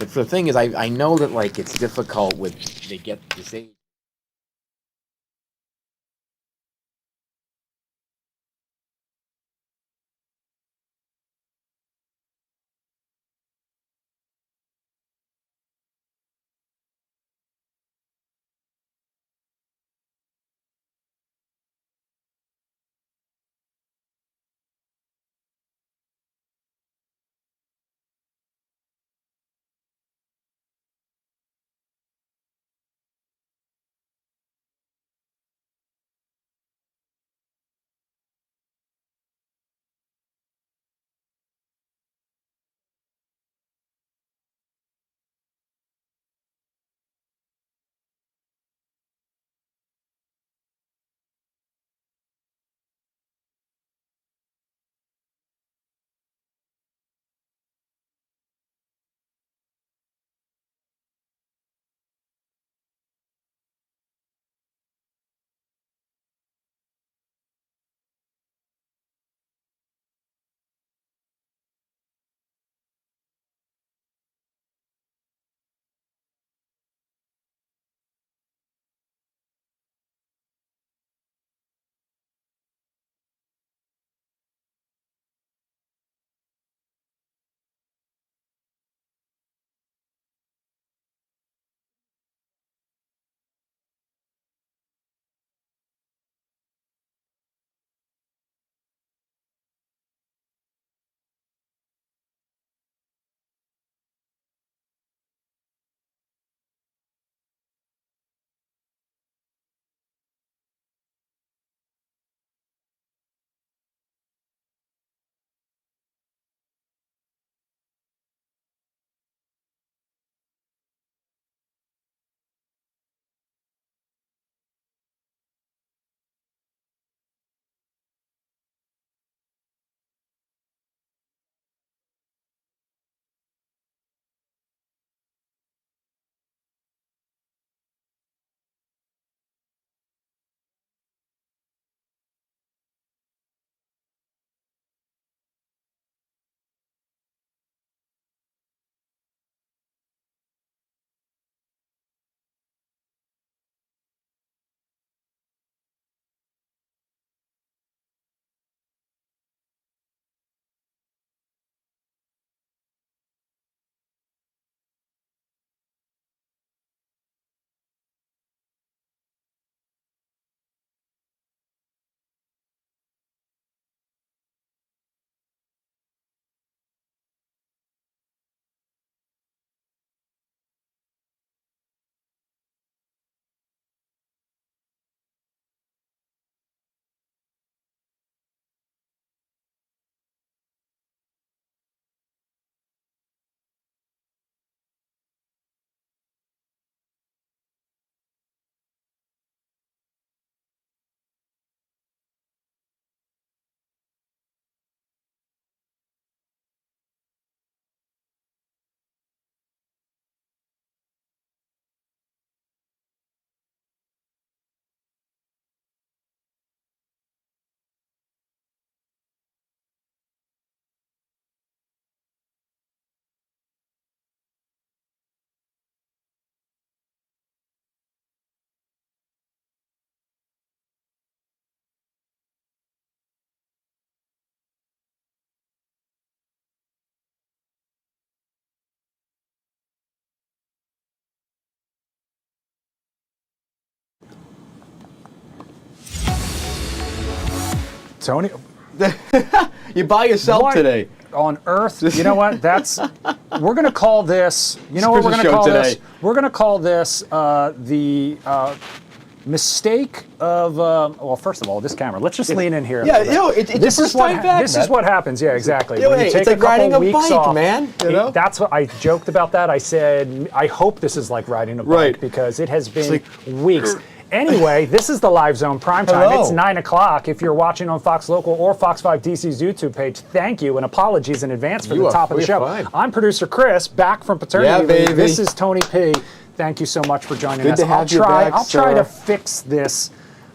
But the thing is, I know that like it's difficult with they get disabled. Tony, you by yourself what today. on earth? You know what? We're going to call this. You know what we're going to call this? We're going to call this the mistake of. Well, first of all, this camera. Let's just lean in here. Yeah, it's this the is first what time back. this is what happens. Yeah, exactly. Yo, When you hey, take it's like a couple riding a weeks bike, off, man. You know? That's what I joked about. That I said I hope this is like riding a bike Right. because it has been like, weeks. Anyway, this is the Live Zone Primetime. Hello. It's 9 o'clock. If you're watching on Fox Local or Fox 5 DC's YouTube page, thank you and apologies in advance for the top of the show. Fine. I'm producer Chris, back from paternity Yeah, leave. baby. This is Tony P. Thank you so much for joining us. to have you back, I'll try sir. to fix this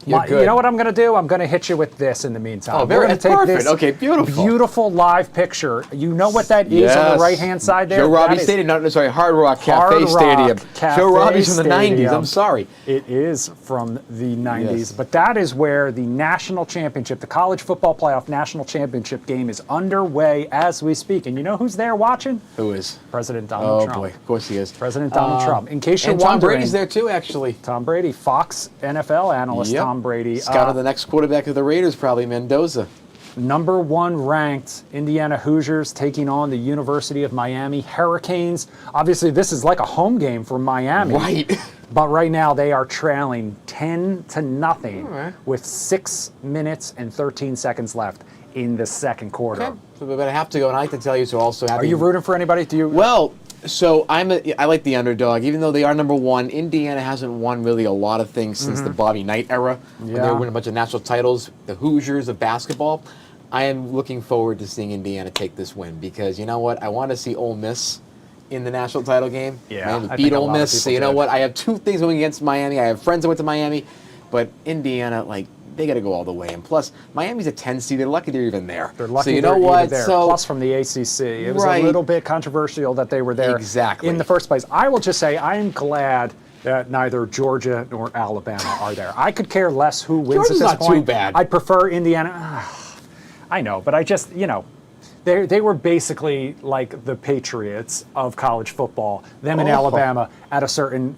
You're good. You know what I'm going to do? I'm going to hit you with this in the meantime. Oh, We're gonna perfect. Okay, beautiful. Beautiful live picture. You know what that is on the right-hand side there? Joe Robbie Stadium, Hard Rock Cafe Stadium. Joe Robbie's from the 90s, I'm sorry. It is from the 90s, Yes. but that is where the national championship, the college football playoff national championship game is underway as we speak. And you know who's there watching? Who is? President Donald Trump. Oh, boy, of course he is. President Donald Trump. In case you're and Tom wondering, Brady's there, too, actually. Tom Brady, Fox NFL analyst Tom Brady. Scout of the next quarterback of the Raiders, probably Mendoza. Number 1 ranked Indiana Hoosiers taking on the University of Miami Hurricanes. Obviously, this is like a home game for Miami. Right. But right now, they are trailing 10-0 right. with 6 minutes and 13 seconds left in the second quarter. Okay. So we're going to have to go, and I have to tell you, so also Are you rooting for anybody? Do you? Well, so I like the underdog, even though they are number 1. Indiana hasn't won really a lot of things since the Bobby Knight era, when they were winning a bunch of national titles. The Hoosiers of basketball. I am looking forward to seeing Indiana take this win because you know what? I want to see Ole Miss in the national title game. Yeah, Miami I beat think a Ole lot of Miss. So people you know did. what? I have 2 things going against Miami. I have friends that went to Miami, but Indiana, like, they got to go all the way. And plus, Miami's a 10 seed. They're lucky they're even there. They're lucky so you they're know even what? there. So Plus from the ACC. It was Right. a little bit controversial that they were there Exactly. in the first place. I will just say I am glad that neither Georgia nor Alabama are there. I could care less who wins Georgia's at this not point. too bad. I prefer Indiana. I know, but I just, they were basically like the Patriots of college football, them in Alabama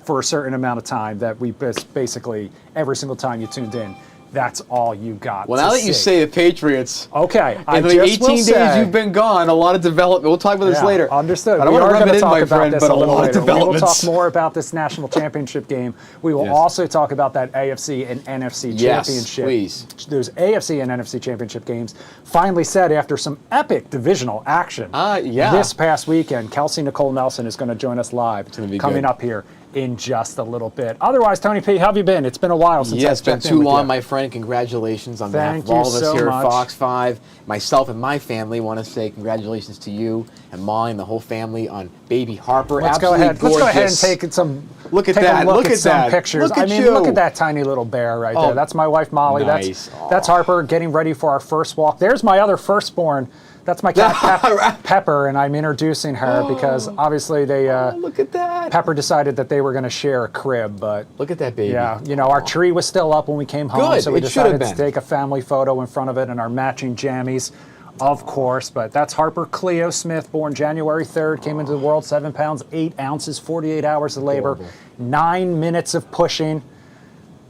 for a certain amount of time that we basically, every single time you tuned in, that's all you got. Well, now that you say the Patriots, okay, in the 18 days you've been gone, a lot of development. We'll talk about this later. Understood. I don't We want to are rub going it to in, talk my about friend, this but a a little lot of later. We will developments. talk more about this national championship game. We will Yes. also talk about that AFC and NFC Yes, championship. please. Those AFC and NFC championship games finally said after some epic divisional action Yeah. this past weekend. Kelsey Nicole Nelson is going to join us live gonna be coming good. up here in just a little bit. Otherwise, Tony P, how have you been? It's been a while since Yeah, I've it's been checked in too with long, you. my friend. Congratulations on behalf Thank of all of you us so here much. at Fox 5. Myself and my family want to say congratulations to you and Molly and the whole family on baby Harper. Let's go Absolutely ahead. gorgeous. Let's go ahead and take some. Look at take that. A look, Look at at some that. pictures. Look at I mean, you. look at that tiny little bear right Oh, there. That's my wife Molly. nice. That's Harper getting ready for our first walk. There's my other firstborn. That's my cat Pepper, and I'm introducing her because obviously they Look at that. Pepper decided that they were going to share a crib, but Look at that baby. yeah, our tree was still up when we came home, Good. so we It should have decided to been. take a family photo in front of it and our matching jammies, of course. But that's Harper Cleo Smith, born January 3rd, came into the world 7 pounds 8 ounces, 48 hours of labor, Adorable. 9 minutes of pushing.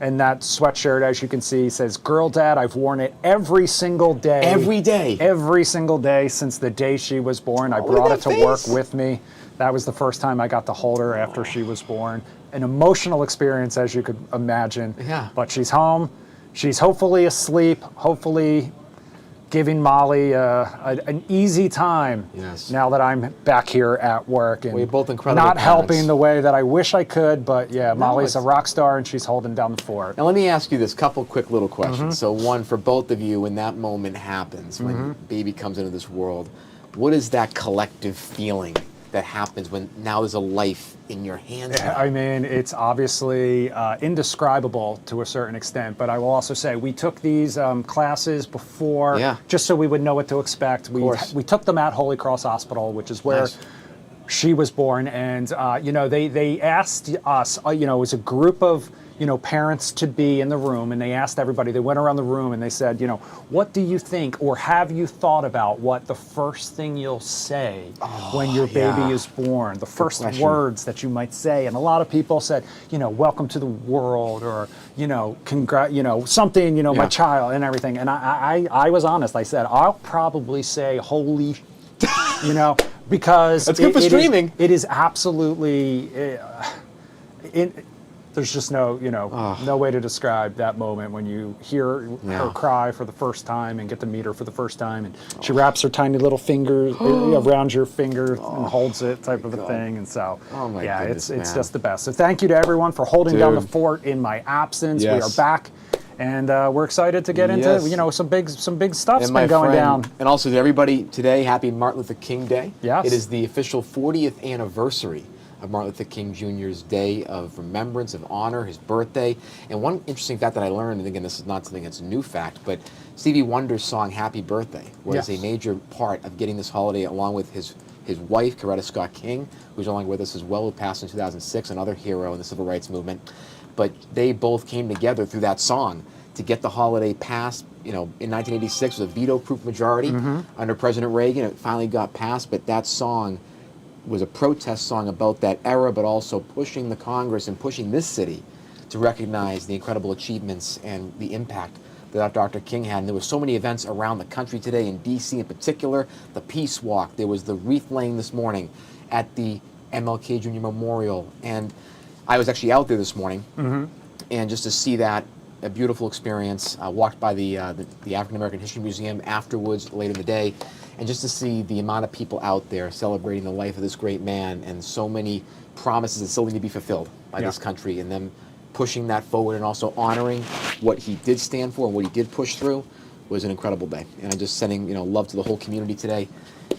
And that sweatshirt, as you can see, says "Girl Dad." I've worn it every single day. Every day. Every single day since the day she was born. I Look brought at it to that work face. with me. That was the first time I got to hold her after she was born. An emotional experience, as you could imagine. Yeah. But she's home. She's hopefully asleep. Hopefully giving Molly an easy time. Yes. Now that I'm back here at work and Well, you're both incredible not helping parents. the way that I wish I could. But yeah, Molly's a it's- rock star and she's holding down the fort. Now let me ask you this couple quick little questions. Mm-hmm. So one for both of you, when that moment happens, when baby comes into this world, what is that collective feeling that happens when now there's a life in your hands? now? I mean, it's obviously indescribable to a certain extent, but I will also say we took these classes before Yeah. just so we would know what to expect. course. We took them at Holy Cross Hospital, which is where Nice. she was born, and they asked us, it was a group of parents to be in the room, and they asked everybody. They went around the room and they said, what do you think, or have you thought about what the first thing you'll say when your baby yeah. is born, the first question. words that you might say? And a lot of people said, welcome to the world, or something, my Yeah. child and everything. And I was honest. I said, I'll probably say holy, because That's good for streaming. It is absolutely. There's just no way to describe that moment when you hear her cry for the first time and get to meet her for the first time, and she wraps her tiny little finger around your finger and holds it, type of a thing. And so, my yeah, goodness, it's man. just the best. So thank you to everyone for holding down the Dude. fort in my absence. Yes. We are back, and we're excited to get Yes. into some big stuff's And my been going friend, down. and also to everybody today, happy Martin Luther King Day. Yes. It is the official 40th anniversary of Martin Luther King Jr.'s day of remembrance, of honor, his birthday. And one interesting fact that I learned, and again, this is not something that's a new fact, but Stevie Wonder's song Happy Birthday was a major part of getting this holiday, along with his wife, Coretta Scott King, who's along with us as well, who passed in 2006, another hero in the civil rights movement. But they both came together through that song to get the holiday passed. You know, in 1986 was a veto-proof majority under President Reagan. It finally got passed, but that song was a protest song about that era, but also pushing the Congress and pushing this city to recognize the incredible achievements and the impact that Dr. King had. And there were so many events around the country today, in D.C. in particular, the Peace Walk. There was the wreath laying this morning at the MLK Jr. Memorial. And I was actually out there this morning, and just to see that, a beautiful experience. I walked by the African American History Museum afterwards, late in the day, and just to see the amount of people out there celebrating the life of this great man, and so many promises that still need to be fulfilled by this country, and them pushing that forward and also honoring what he did stand for and what he did push through, was an incredible day. And I'm just sending love to the whole community today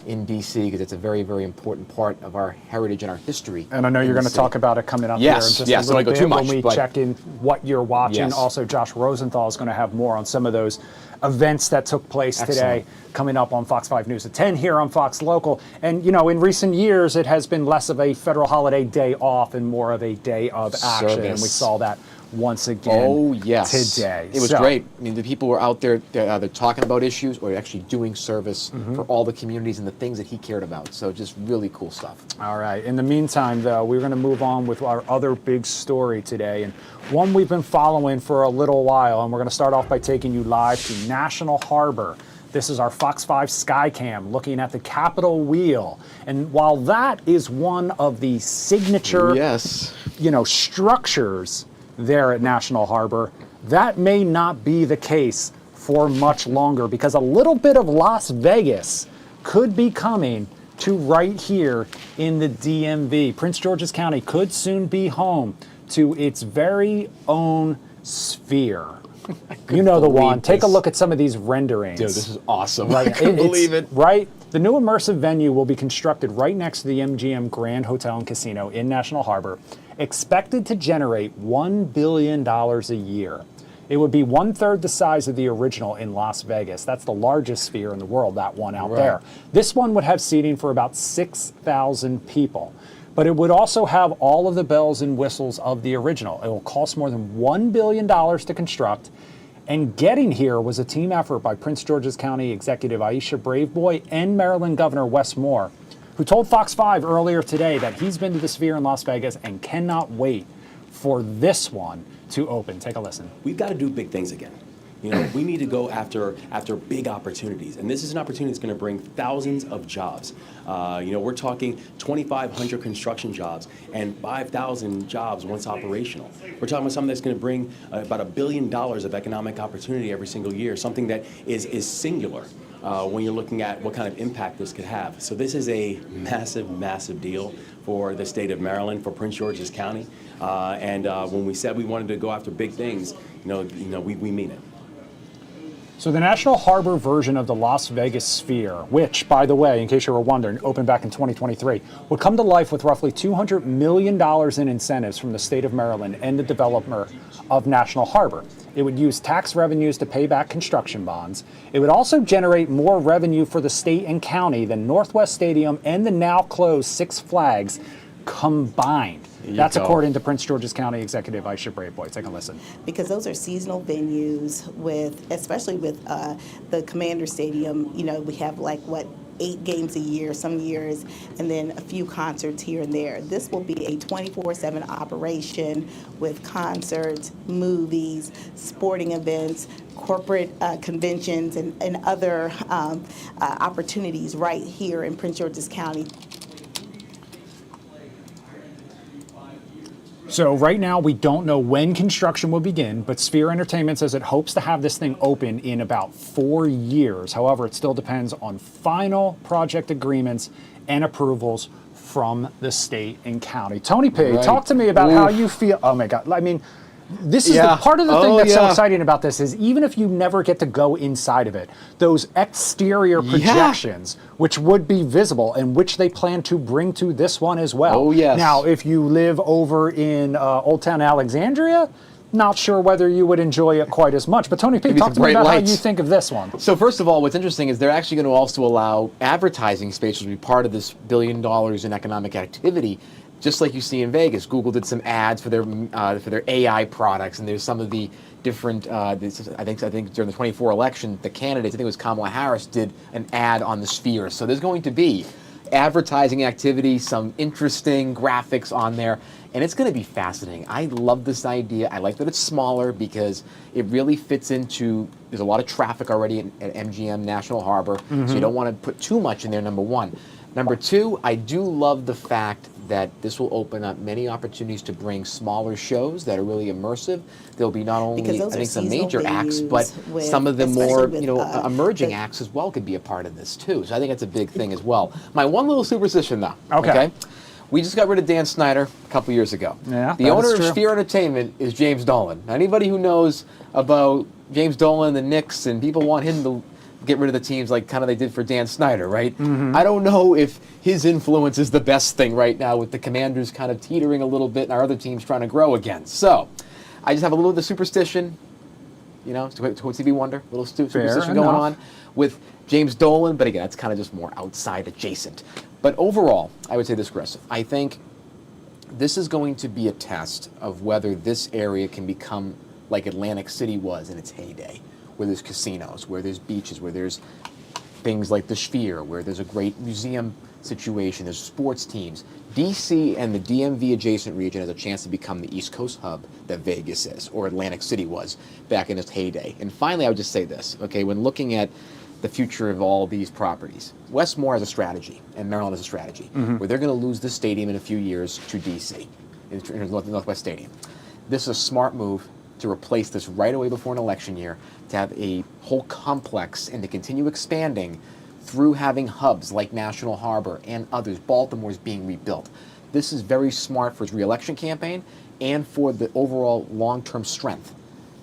in D.C. because it's a very, very important part of our heritage and our history. And I know you're going to talk about it coming up here in just a little bit when we check in what you're watching. Also, Josh Rosenthal is going to have more on some of those events that took place today coming up on Fox 5 News at 10 here on Fox Local. And, in recent years, it has been less of a federal holiday day off and more of a day of action. And we saw that once again today. It was great. I mean, the people were out there, they're talking about issues or actually doing service for all the communities and the things that he cared about. So just really cool stuff. All right. In the meantime, though, we're going to move on with our other big story today, and one we've been following for a little while. And we're going to start off by taking you live to National Harbor. This is our Fox 5 Skycam looking at the Capitol wheel. And while that is one of the signature, structures there at National Harbor, that may not be the case for much longer, because a little bit of Las Vegas could be coming to right here in the DMV. Prince George's County could soon be home to its very own sphere. You know the one. Take a look at some of these renderings. Dude, this is awesome. Like, I couldn't believe it. Right? The new immersive venue will be constructed right next to the MGM Grand Hotel and Casino in National Harbor, expected to generate $1 billion a year. It would be 1/3 the size of the original in Las Vegas. That's the largest sphere in the world, that one out there. This one would have seating for about 6,000 people. But it would also have all of the bells and whistles of the original. It will cost more than $1 billion to construct. And getting here was a team effort by Prince George's County Executive Aisha Braveboy and Maryland Governor Wes Moore, who told Fox 5 earlier today that he's been to the Sphere in Las Vegas and cannot wait for this one to open. Take a listen. We've got to do big things again. We need to go after big opportunities, and this is an opportunity that's going to bring thousands of jobs. We're talking 2,500 construction jobs and 5,000 jobs once operational. We're talking about something that's going to bring about $1 billion of economic opportunity every single year, something that is singular when you're looking at what kind of impact this could have. So this is a massive, massive deal for the state of Maryland, for Prince George's County, and when we said we wanted to go after big things, we mean it. So the National Harbor version of the Las Vegas Sphere, which, by the way, in case you were wondering, opened back in 2023, would come to life with roughly $200 million in incentives from the state of Maryland and the developer of National Harbor. It would use tax revenues to pay back construction bonds. It would also generate more revenue for the state and county than Northwest Stadium and the now closed Six Flags combined. That's according to Prince George's County Executive Aisha Braveboy. Take a listen. Because those are seasonal venues, especially with the Commander Stadium. We have 8 games a year, some years, and then a few concerts here and there. This will be a 24/7 operation with concerts, movies, sporting events, corporate conventions, and other opportunities right here in Prince George's County. So right now, we don't know when construction will begin, but Sphere Entertainment says it hopes to have this thing open in about 4 years. However, it still depends on final project agreements and approvals from the state and county. Tony P, talk to me about how you feel. Oh my God. I mean, This is the part of the thing that's so exciting about this is even if you never get to go inside of it, those exterior projections, which would be visible and which they plan to bring to this one as well. Oh, yes. Now, if you live over in Old Town Alexandria, not sure whether you would enjoy it quite as much. But Tony P, talk to me about how you think of this one. So first of all, what's interesting is they're actually going to also allow advertising space to be part of this $1 billion in economic activity. Just like you see in Vegas, Google did some ads for their AI products, and there's some of the different. I think during the 24 election, the candidates, I think it was Kamala Harris, did an ad on the Sphere. So there's going to be advertising activity, some interesting graphics on there, and it's going to be fascinating. I love this idea. I like that it's smaller because it really fits into. There's a lot of traffic already at MGM National Harbor, so you don't want to put too much in there. Number one. Number two, I do love the fact that this will open up many opportunities to bring smaller shows that are really immersive. There'll be not only, I think, some major acts, but some of the more, emerging acts as well could be a part of this too. So I think that's a big thing as well. My one little superstition though, okay? We just got rid of Dan Snyder a couple years ago. Yeah, the owner of Sphere Entertainment is James Dolan. Now, anybody who knows about James Dolan, the Knicks, and people want him to get rid of the teams like kind of they did for Dan Snyder, right? I don't know if his influence is the best thing right now with the Commanders kind of teetering a little bit and our other teams trying to grow again. So I just have a little bit of superstition, to Stevie Wonder, a little superstition going on with James Dolan, but again, that's kind of just more outside adjacent. But overall, I would say this, Chris, I think this is going to be a test of whether this area can become like Atlantic City was in its heyday, where there's casinos, where there's beaches, where there's things like the Sphere, where there's a great museum situation, there's sports teams. DC and the DMV adjacent region has a chance to become the East Coast hub that Vegas is, or Atlantic City was back in its heyday. And finally, I would just say this, okay, when looking at the future of all these properties, Westmore has a strategy, and Maryland has a strategy, where they're going to lose this stadium in a few years to DC, in Northwest Stadium. This is a smart move to replace this right away before an election year, to have a whole complex and to continue expanding through having hubs like National Harbor and others. Baltimore's being rebuilt. This is very smart for its re-election campaign and for the overall long-term strength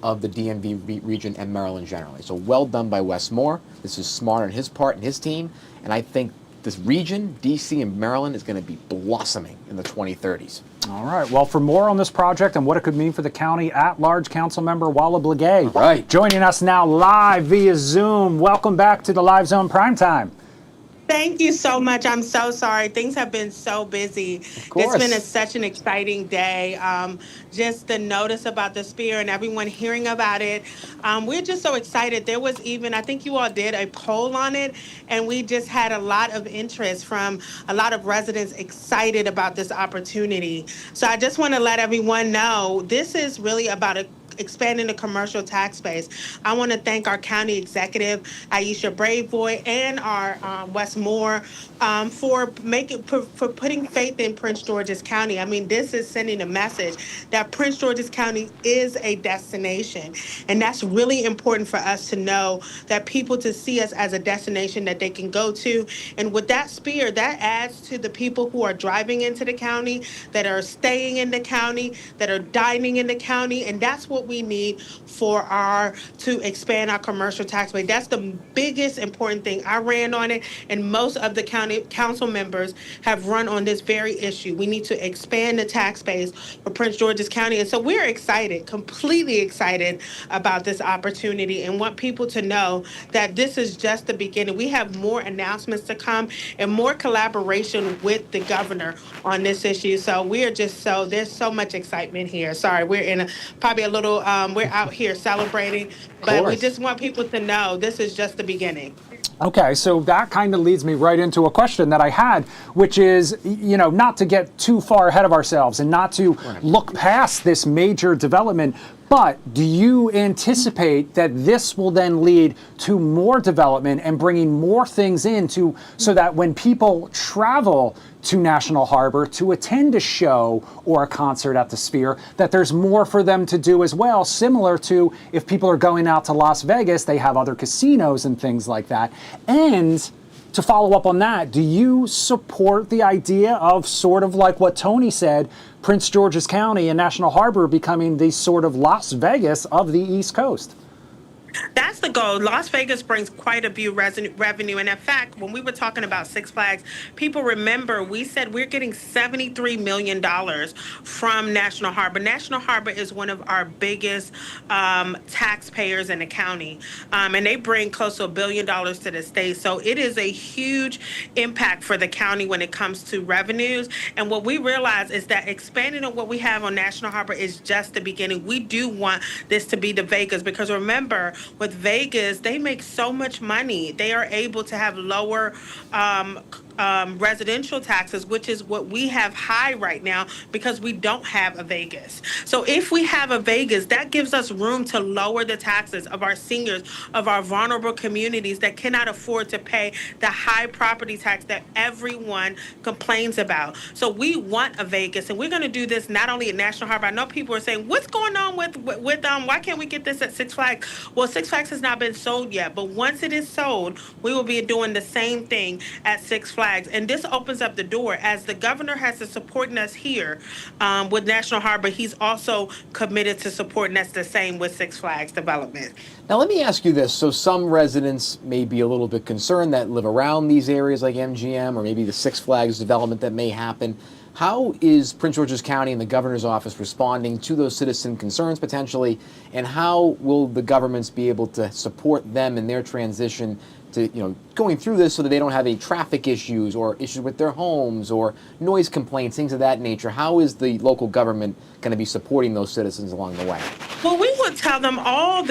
of the DMV region and Maryland generally. So well done by Wes Moore. This is smart on his part and his team, and I think this region, DC and Maryland, is going to be blossoming in the 2030s. All right. Well, for more on this project and what it could mean for the county, at-large council member Walla Blagay, joining us now live via Zoom. Welcome back to the Live Zone Primetime. Thank you so much. I'm so sorry. Things have been so busy. It's been such an exciting day. Just the notice about the Sphere and everyone hearing about it. We're just so excited. There was even, I think you all did a poll on it, and we just had a lot of interest from a lot of residents excited about this opportunity. So I just want to let everyone know this is really about expanding the commercial tax base. I want to thank our county executive, Aisha Braveboy, and our Wes Moore for putting faith in Prince George's County. I mean, this is sending a message that Prince George's County is a destination. And that's really important for us to know, that people to see us as a destination that they can go to. And with that Sphere, that adds to the people who are driving into the county, that are staying in the county, that are dining in the county. And that's what we need to expand our commercial tax base. That's the biggest important thing. I ran on it, and most of the county council members have run on this very issue. We need to expand the tax base for Prince George's County. And so we're excited, completely excited about this opportunity, and want people to know that this is just the beginning. We have more announcements to come and more collaboration with the governor on this issue. So there's so much excitement here. Sorry, we're in probably a little, we're out here celebrating, but we just want people to know this is just the beginning. Okay, so that kind of leads me right into a question that I had, which is, not to get too far ahead of ourselves and not to look past this major development, but do you anticipate that this will then lead to more development and bringing more things so that when people travel to National Harbor to attend a show or a concert at the Sphere, that there's more for them to do as well, similar to if people are going out to Las Vegas, they have other casinos and things like that. And to follow up on that, do you support the idea of sort of like what Tony said, Prince George's County and National Harbor becoming the sort of Las Vegas of the East Coast? That's the goal. Las Vegas brings quite a few revenue. And in fact, when we were talking about Six Flags, people remember we said we're getting $73 million from National Harbor. National Harbor is one of our biggest taxpayers in the county. And they bring close to $1 billion to the state. So it is a huge impact for the county when it comes to revenues. And what we realize is that expanding on what we have on National Harbor is just the beginning. We do want this to be the Vegas, because remember, with Vegas, they make so much money. They are able to have lower residential taxes, which is what we have high right now because we don't have a Vegas. So if we have a Vegas, that gives us room to lower the taxes of our seniors, of our vulnerable communities that cannot afford to pay the high property tax that everyone complains about. So we want a Vegas, and we're going to do this not only at National Harbor. I know people are saying, what's going on with why can't we get this at Six Flags? Well, Six Flags has not been sold yet, but once it is sold, we will be doing the same thing at Six Flags. And this opens up the door. As the governor has to supporting us here with National Harbor, he's also committed to supporting us the same with Six Flags development. Now, let me ask you this. So some residents may be a little bit concerned that live around these areas like MGM or maybe the Six Flags development that may happen. How is Prince George's County and the governor's office responding to those citizen concerns potentially, and how will the governments be able to support them in their transition to, going through this so that they don't have any traffic issues or issues with their homes or noise complaints, things of that nature? How is the local government going to be supporting those citizens along the way? Well, we would tell them all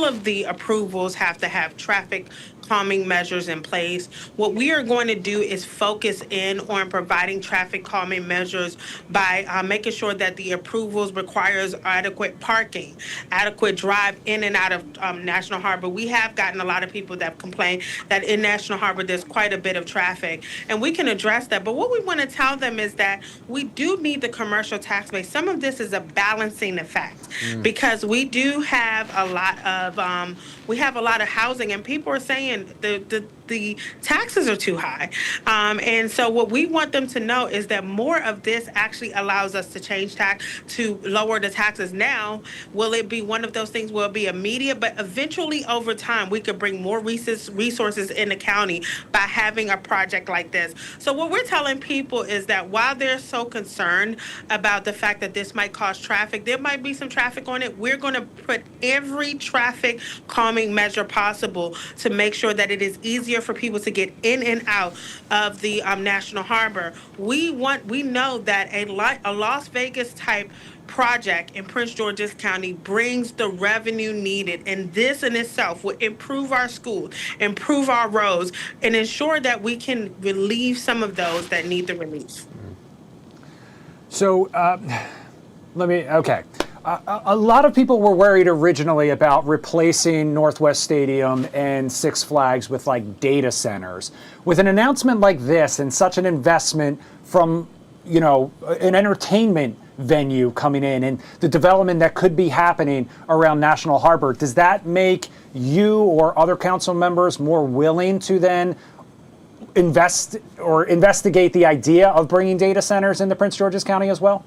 of the approvals have to have traffic calming measures in place. What we are going to do is focus in on providing traffic calming measures by making sure that the approvals requires adequate parking, adequate drive in and out of National Harbor. We have gotten a lot of people that complain that in National Harbor there's quite a bit of traffic, and we can address that. But what we want to tell them is that we do need the commercial tax base. Some of this is a balancing effect because we do have a lot of housing, and people are saying the taxes are too high. And so what we want them to know is that more of this actually allows us to change tax to lower the taxes. Now, will it be one of those things will it be immediate? But eventually over time, we could bring more resources in the county by having a project like this. So what we're telling people is that while they're so concerned about the fact that this might cause traffic, there might be some traffic on it. We're going to put every traffic calming measure possible to make sure that it is easier for people to get in and out of the National Harbor. We know that a Las Vegas type project in Prince George's County brings the revenue needed, and this in itself will improve our schools, improve our roads, and ensure that we can relieve some of those that need the relief. So a lot of people were worried originally about replacing Northwest Stadium and Six Flags with like data centers. With an announcement like this and such an investment from, an entertainment venue coming in and the development that could be happening around National Harbor, does that make you or other council members more willing to then invest or investigate the idea of bringing data centers into Prince George's County as well?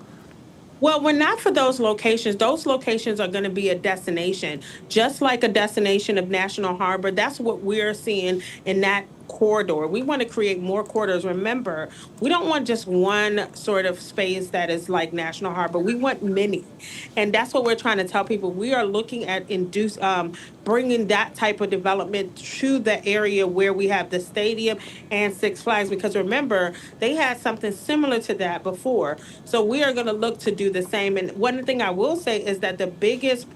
Well, we're not for those locations. Those locations are going to be a destination, just like a destination of National Harbor. That's what we're seeing in that corridor. We want to create more corridors. Remember, we don't want just one sort of space that is like National Harbor. We want many. And that's what we're trying to tell people. We are looking at bringing that type of development to the area where we have the stadium and Six Flags, because remember, they had something similar to that before. So we are going to look to do the same. And one thing I will say is that the biggest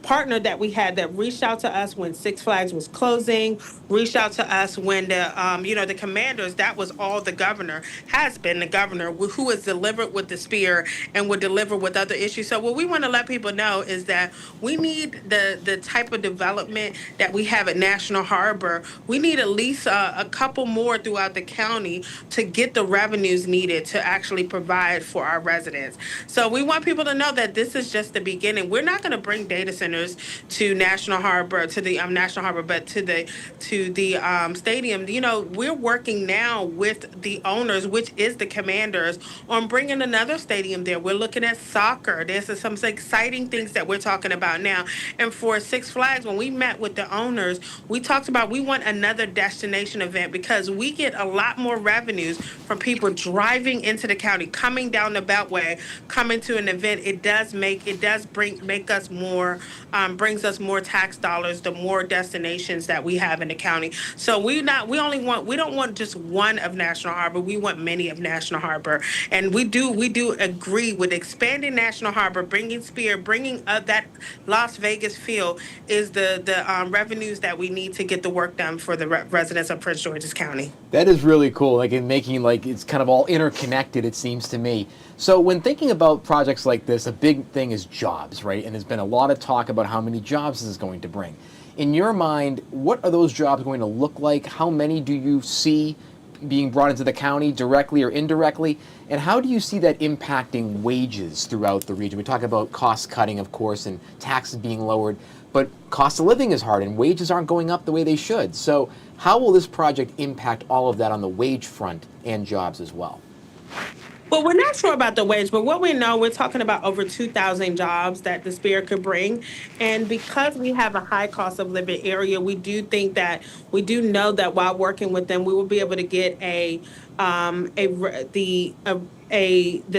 partner that we had that reached out to us when Six Flags was closing, reached out to us when the commanders, that was all the governor, has been the governor who has delivered with the spear and will deliver with other issues. So what we want to let people know is that we need the type of development that we have at National Harbor. We need at least a couple more throughout the county to get the revenues needed to actually provide for our residents. So we want people to know that this is just the beginning. We're not going to bring data centers owners to National Harbor, to the National Harbor, but to the stadium. You know, we're working now with the owners, which is the Commanders, on bringing another stadium there. We're looking at soccer. There's some exciting things that we're talking about now. And for Six Flags, when we met with the owners, we talked about we want another destination event because we get a lot more revenues from people driving into the county, coming down the Beltway, coming to an event. It does make us more, brings us more tax dollars, the more destinations that we have in the county. So we don't want just one of National Harbor. We want many of National Harbor, and we do agree with expanding National Harbor, bringing Spirit, bringing that Las Vegas feel is the revenues that we need to get the work done for the residents of Prince George's County. That is really cool, like in making like it's kind of all interconnected, it seems to me. So when thinking about projects like this, a big thing is jobs, right? And there's been a lot of talk about how many jobs this is going to bring. In your mind, what are those jobs going to look like? How many do you see being brought into the county directly or indirectly? And how do you see that impacting wages throughout the region? We talk about cost cutting, of course, and taxes being lowered, but cost of living is hard and wages aren't going up the way they should. So how will this project impact all of that on the wage front and jobs as well? Well, we're not sure about the wage, but what we know, we're talking about over 2,000 jobs that the Spirit could bring. And because we have a high cost of living area, we do know that while working with them, we will be able to get the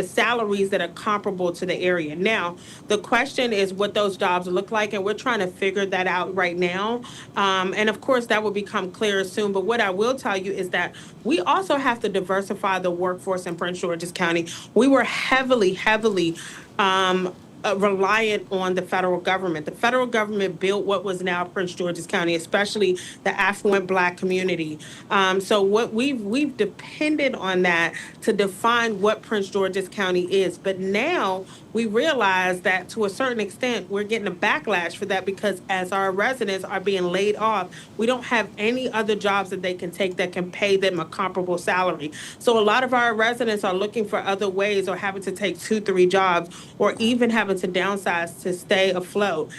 salaries that are comparable to the area. Now, the question is what those jobs look like, and we're trying to figure that out right now. And of course, that will become clearer soon. But what I will tell you is that we also have to diversify the workforce in Prince George's County. We were heavily reliant on the federal government. The federal government built what was now Prince George's County, especially the affluent Black community. So what we've depended on that to define what Prince George's County is. But now we realize that to a certain extent, we're getting a backlash for that because as our residents are being laid off, we don't have any other jobs that they can take that can pay them a comparable salary. So a lot of our residents are looking for other ways or having to take 2-3 jobs or even having to downsize to stay afloat.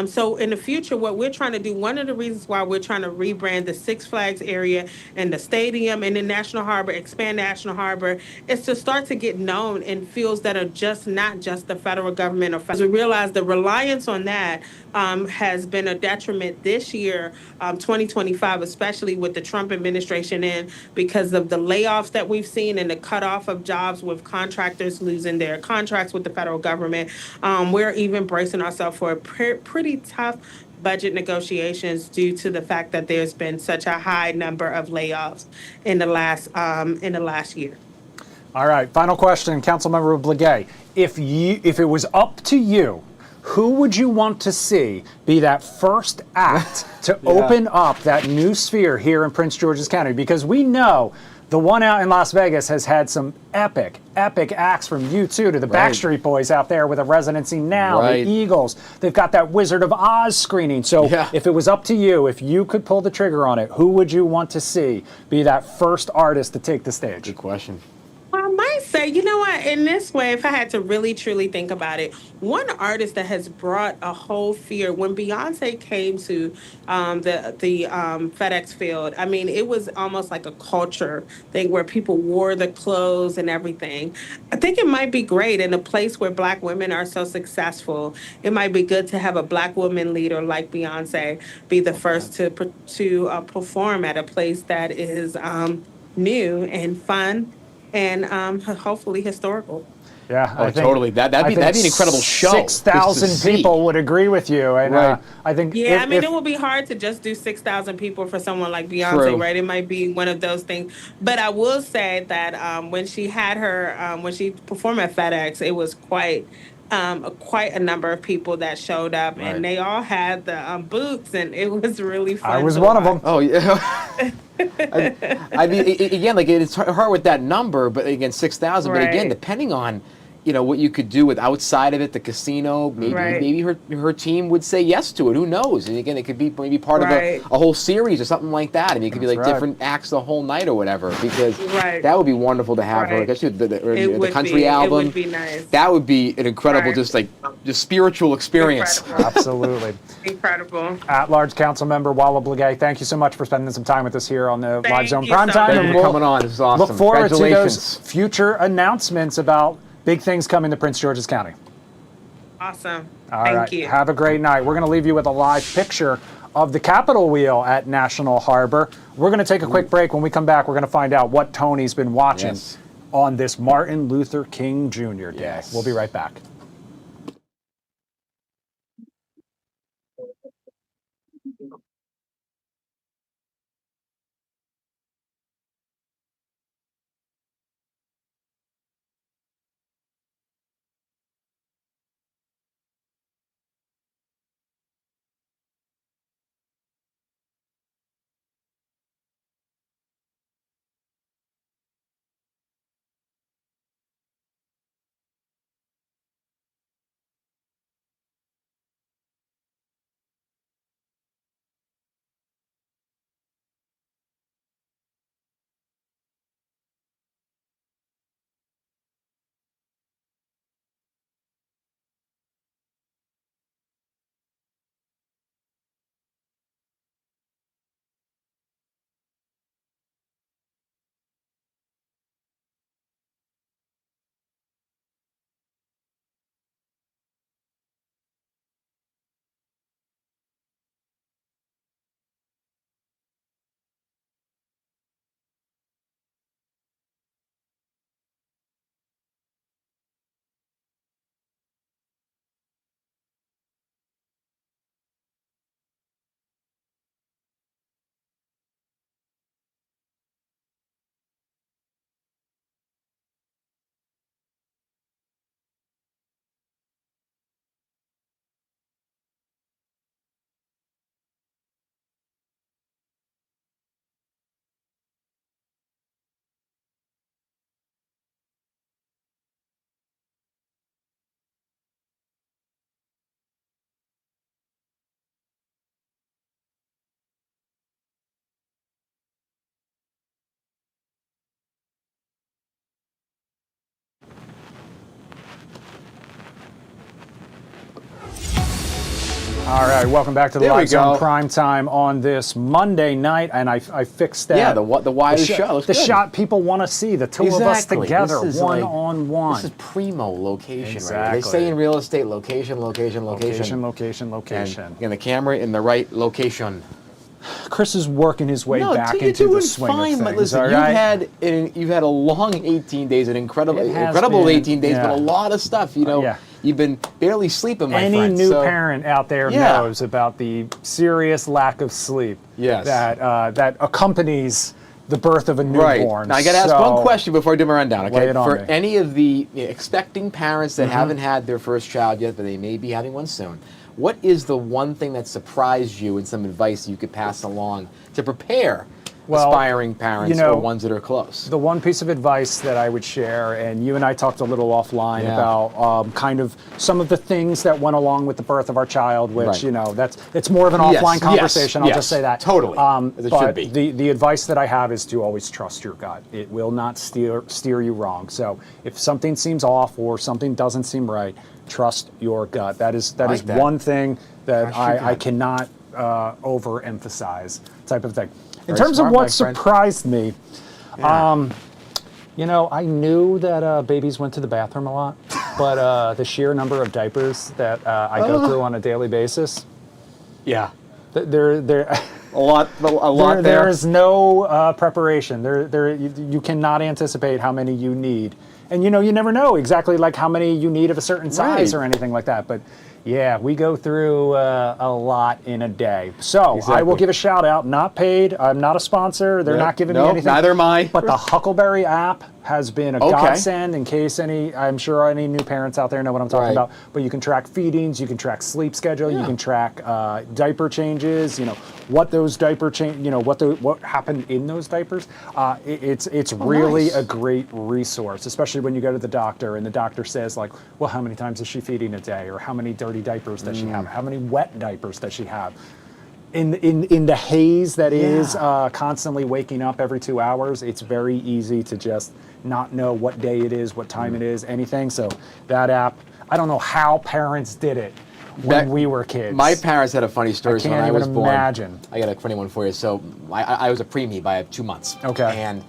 So in the future, what we're trying to do, one of the reasons why we're trying to rebrand the Six Flags area and the stadium and the National Harbor, expand National Harbor, is to start to get known in fields that are just not just the federal government. We realize the reliance on that has been a detriment this year, 2025, especially with the Trump administration in, because of the layoffs that we've seen and the cutoff of jobs with contractors losing their contracts with the federal government. We're even bracing ourselves for a pretty tough budget negotiations due to the fact that there's been such a high number of layoffs in the last year. All right, final question, Councilmember Blagay. If it was up to you, who would you want to see be that first act to open up that new sphere here in Prince George's County? Because we know the one out in Las Vegas has had some epic acts from U2 to the Backstreet Boys out there with a residency now, the Eagles. They've got that Wizard of Oz screening. So if it was up to you, if you could pull the trigger on it, who would you want to see be that first artist to take the stage? Good question. I might say, you know what, in this way, if I had to really, truly think about it, one artist that has brought a whole fear, when Beyonce came to the FedEx Field, I mean, it was almost like a culture thing where people wore the clothes and everything. I think it might be great in a place where Black women are so successful. It might be good to have a Black woman leader like Beyonce be the first to perform at a place that is new and fun and hopefully historical. Yeah, I think, totally. That'd be an incredible show. 6,000 people would agree with you, and I think. Yeah, it would be hard to just do 6,000 people for someone like Beyonce, right? It might be one of those things. But I will say that when she had when she performed at FedEx, it was quite a number of people that showed up, and they all had the boots, and it was really fun. I was one of them. Oh yeah. I mean, again, like it's hard with that number, but again, 6,000. But again, depending on, what you could do with outside of it, the casino. Maybe her team would say yes to it. Who knows? And again, it could be maybe part of a whole series or something like that. I mean, it could be like different acts the whole night or whatever. Because that would be wonderful to have her. Especially the country album. It would be nice. That would be an incredible, just spiritual experience. Incredible. Absolutely. Incredible. At-large council member Walla Blagay, thank you so much for spending some time with us here on the Live Zone Primetime. Thank you for coming on. This is awesome. Look forward to those future announcements about big things coming to Prince George's County. Awesome. Thank you. Have a great night. We're going to leave you with a live picture of the Capitol wheel at National Harbor. We're going to take a quick break. When we come back, we're going to find out what Tony's been watching on this Martin Luther King Jr. Day. We'll be right back. All right, welcome back to the Live Zone Primetime on this Monday night, and I fixed that. Yeah, the widest show. The shot people want to see, the two of us together, one-on-one. This is primo location, right? They say in real estate, location. And the camera in the right location. Chris is working his way back into the swing of things. But listen, you've had a long 18 days, an incredible 18 days, but a lot of stuff. You've been barely sleeping, my friend. Any new parent out there knows about the serious lack of sleep that accompanies the birth of a newborn. Now I got to ask one question before I do my rundown. Okay, for any of the expecting parents that haven't had their first child yet, but they may be having one soon. What is the one thing that surprised you and some advice you could pass along to prepare aspiring parents or ones that are close? The one piece of advice that I would share, and you and I talked a little offline about kind of some of the things that went along with the birth of our child, which, it's more of an offline conversation. I'll just say that. Totally. It should be. The advice that I have is to always trust your gut. It will not steer you wrong. So if something seems off or something doesn't seem right, trust your gut. That is one thing that I cannot overemphasize, type of thing. In terms of what surprised me, I knew that babies went to the bathroom a lot, but the sheer number of diapers that I go through on a daily basis, there a lot there. There is no preparation. You cannot anticipate how many you need. And you never know exactly like how many you need of a certain size or anything like that. But yeah, we go through a lot in a day. So I will give a shout out, not paid. I'm not a sponsor. They're not giving me anything. Neither am I. But the Huckleberry app has been a godsend in case I'm sure any new parents out there know what I'm talking about. But you can track feedings, you can track sleep schedule, you can track diaper changes, what those diaper what happened in those diapers. It's really a great resource, especially especially when you go to the doctor and the doctor says like, well, how many times is she feeding a day, or how many dirty diapers does she have, how many wet diapers does she have? In the haze that is constantly waking up every 2 hours, it's very easy to just not know what day it is, what time it is, anything. So that app, I don't know how parents did it when we were kids. My parents had a funny story. I can't when I was even born. imagine. I got a funny one for you. So I was a preemie by 2 months. Okay. And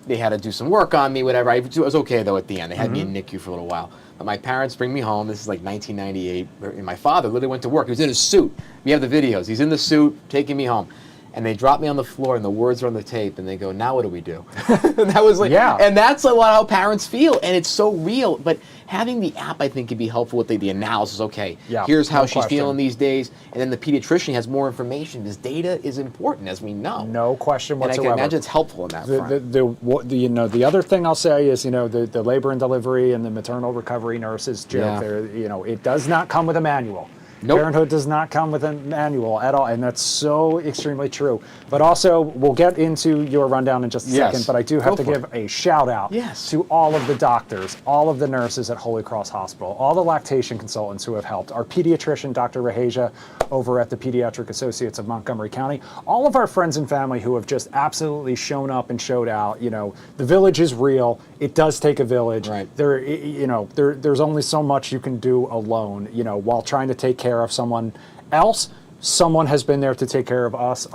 they had to do some work on me, whatever. I was okay though at the end. They had me in NICU for a little while. But my parents bring me home. This is like 1998. And my father literally went to work. He was in his suit. We have the videos. He's in the suit taking me home. And they drop me on the floor, and the words are on the tape, and they go, "Now what do we do?" And that was like, and that's a lot how parents feel, and it's so real. But having the app, I think, could be helpful with the analysis. Okay, here's how she's feeling these days, and then the pediatrician has more information. This data is important, as we know. No question whatsoever. And I can imagine it's helpful in that front. The other thing I'll say is, the labor and delivery and the maternal recovery nurses joke there. It does not come with a manual. Nope. Parenthood does not come with a manual at all, and that's so extremely true. But also, we'll get into your rundown in just a second, but I do have to give a shout out to all of the doctors, all of the nurses at Holy Cross Hospital, all the lactation consultants who have helped, our pediatrician, Dr. Rahasia, over at the Pediatric Associates of Montgomery County, all of our friends and family who have just absolutely shown up and showed out. The village is real. It does take a village. Right. There's only so much you can do alone, while trying to take care of someone else. Someone has been there to take care of us.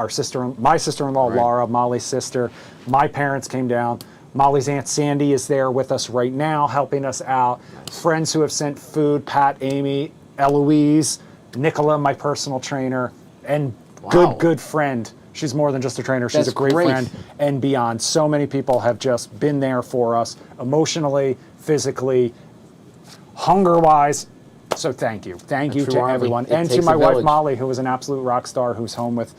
My sister-in-law, Laura, Molly's sister. My parents came down. Molly's Aunt Sandy is there with us right now, helping us out. Friends who have sent food, Pat, Amy, Eloise, Nicola, my personal trainer, and good friend. She's more than just a trainer. She's a great friend and beyond. So many people have just been there for us emotionally, physically, hunger-wise. So thank you. Thank you to everyone. And to my wife, Molly, who is an absolute rock star, who's home with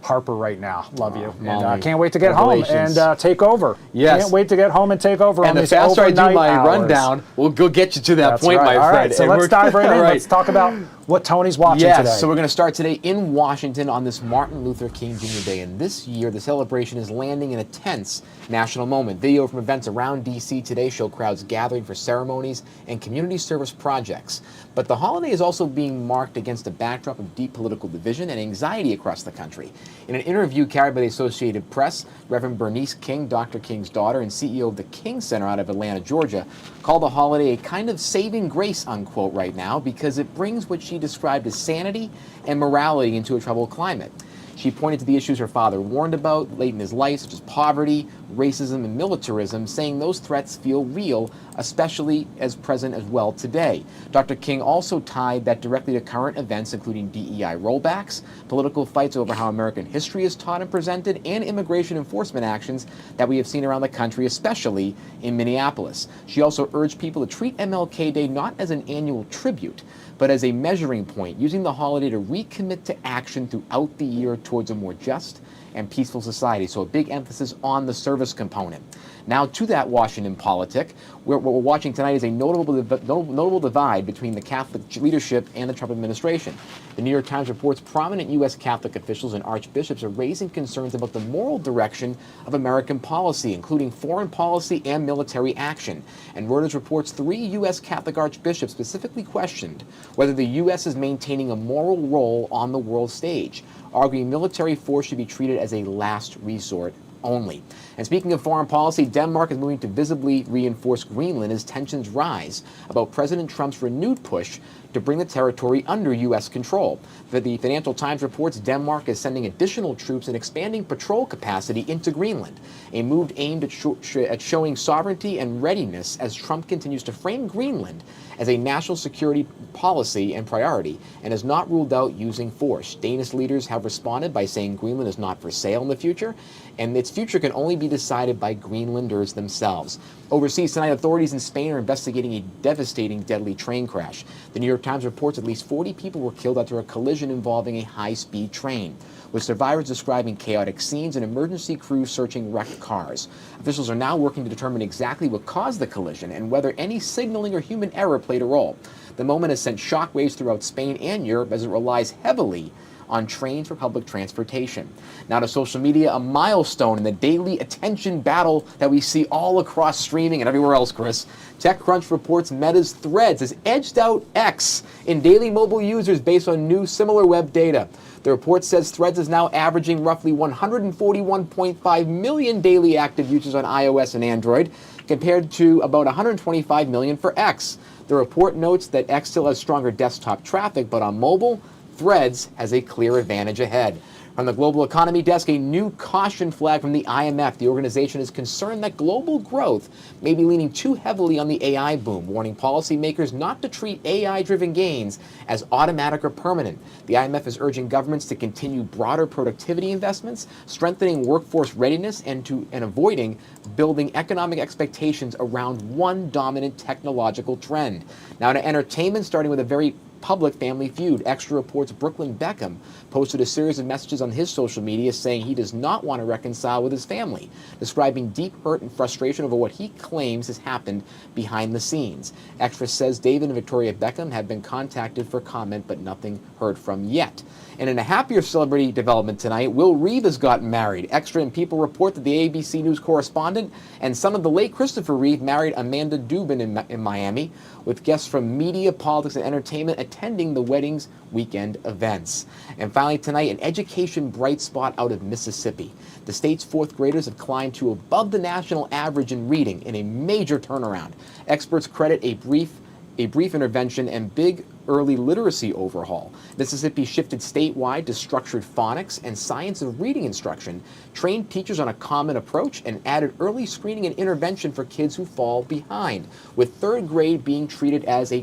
Harper right now. Love you. Molly. And can't wait to get home and take over. Yes. Can't wait to get home and take over. And the faster I do my rundown, we'll go get you to that point, my friend. All right, so let's dive right in. Let's talk about what Tony's watching today. So we're going to start today in Washington on this Martin Luther King Jr. Day. And this year, the celebration is landing in a tense national moment. Video from events around D.C. today show crowds gathering for ceremonies and community service projects. But the holiday is also being marked against a backdrop of deep political division and anxiety across the country. In an interview carried by the Associated Press, Reverend Bernice King, Dr. King's daughter and CEO of the King Center out of Atlanta, Georgia, called the holiday a kind of saving grace, unquote, right now, because it brings what she described as sanity and morality into a troubled climate. She pointed to the issues her father warned about late in his life, such as poverty, racism, and militarism, saying those threats feel real, especially as present as well today. Dr. King also tied that directly to current events, including DEI rollbacks, political fights over how American history is taught and presented, and immigration enforcement actions that we have seen around the country, especially in Minneapolis. She also urged people to treat MLK Day not as an annual tribute, but as a measuring point, using the holiday to recommit to action throughout the year towards a more just and peaceful society. So a big emphasis on the service component. Now to that Washington politic, what we're watching tonight is a notable divide between the Catholic leadership and the Trump administration. The New York Times reports prominent U.S. Catholic officials and archbishops are raising concerns about the moral direction of American policy, including foreign policy and military action. And Reuters reports 3 U.S. Catholic archbishops specifically questioned whether the U.S. is maintaining a moral role on the world stage, arguing military force should be treated as a last resort only. And speaking of foreign policy, Denmark is moving to visibly reinforce Greenland as tensions rise about President Trump's renewed push to bring the territory under U.S. control. The Financial Times reports Denmark is sending additional troops and expanding patrol capacity into Greenland, a move aimed at showing sovereignty and readiness as Trump continues to frame Greenland as a national security policy and priority, and has not ruled out using force. Danish leaders have responded by saying Greenland is not for sale in the future, and its future can only be decided by Greenlanders themselves. Overseas tonight, authorities in Spain are investigating a devastating, deadly train crash. The New York Times reports at least 40 people were killed after a collision involving a high-speed train, with survivors describing chaotic scenes and emergency crews searching wrecked cars. Officials are now working to determine exactly what caused the collision and whether any signaling or human error played a role. The moment has sent shockwaves throughout Spain and Europe as it relies heavily on trains for public transportation. Now to social media, a milestone in the daily attention battle that we see all across streaming and everywhere else, Chris. TechCrunch reports Meta's Threads has edged out X in daily mobile users based on new similar web data. The report says Threads is now averaging roughly 141.5 million daily active users on iOS and Android, compared to about 125 million for X. The report notes that X still has stronger desktop traffic, but on mobile, Threads has a clear advantage ahead. From the Global Economy Desk, a new caution flag from the IMF. The organization is concerned that global growth may be leaning too heavily on the AI boom, warning policymakers not to treat AI-driven gains as automatic or permanent. The IMF is urging governments to continue broader productivity investments, strengthening workforce readiness, and avoiding building economic expectations around one dominant technological trend. Now to entertainment, starting with a very public family feud. Extra reports Brooklyn Beckham posted a series of messages on his social media saying he does not want to reconcile with his family, describing deep hurt and frustration over what he claims has happened behind the scenes. Extra says David and Victoria Beckham have been contacted for comment, but nothing heard from yet. And in a happier celebrity development tonight, Will Reeve has gotten married. Extra and People report that the ABC News correspondent and son of the late Christopher Reeve married Amanda Dubin in Miami, with guests from media, politics, and entertainment attending the wedding's weekend events. And finally tonight, an education bright spot out of Mississippi. The state's fourth graders have climbed to above the national average in reading in a major turnaround. Experts credit a brief intervention and big early literacy overhaul. Mississippi shifted statewide to structured phonics and science of reading instruction, trained teachers on a common approach, and added early screening and intervention for kids who fall behind, with third grade being treated as a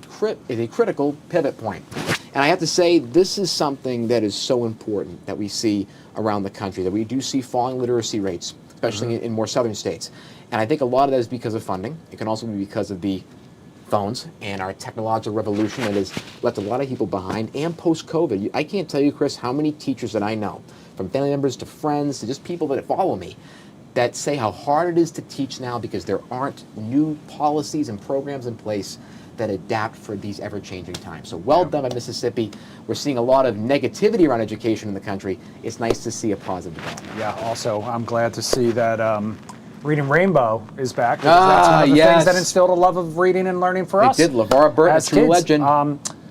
critical pivot point. And I have to say, this is something that is so important that we see around the country, that we do see falling literacy rates, especially in more southern states. And I think a lot of that is because of funding. It can also be because of the phones and our technological revolution that has left a lot of people behind, and post-COVID. I can't tell you, Chris, how many teachers that I know, from family members to friends to just people that follow me, that say how hard it is to teach now because there aren't new policies and programs in place that adapt for these ever-changing times. So well done by Mississippi. We're seeing a lot of negativity around education in the country. It's nice to see a positive development. Yeah, also, I'm glad to see that Reading Rainbow is back. That's one of the things that instilled a love of reading and learning for us. It did. LeVar Burton, a true legend.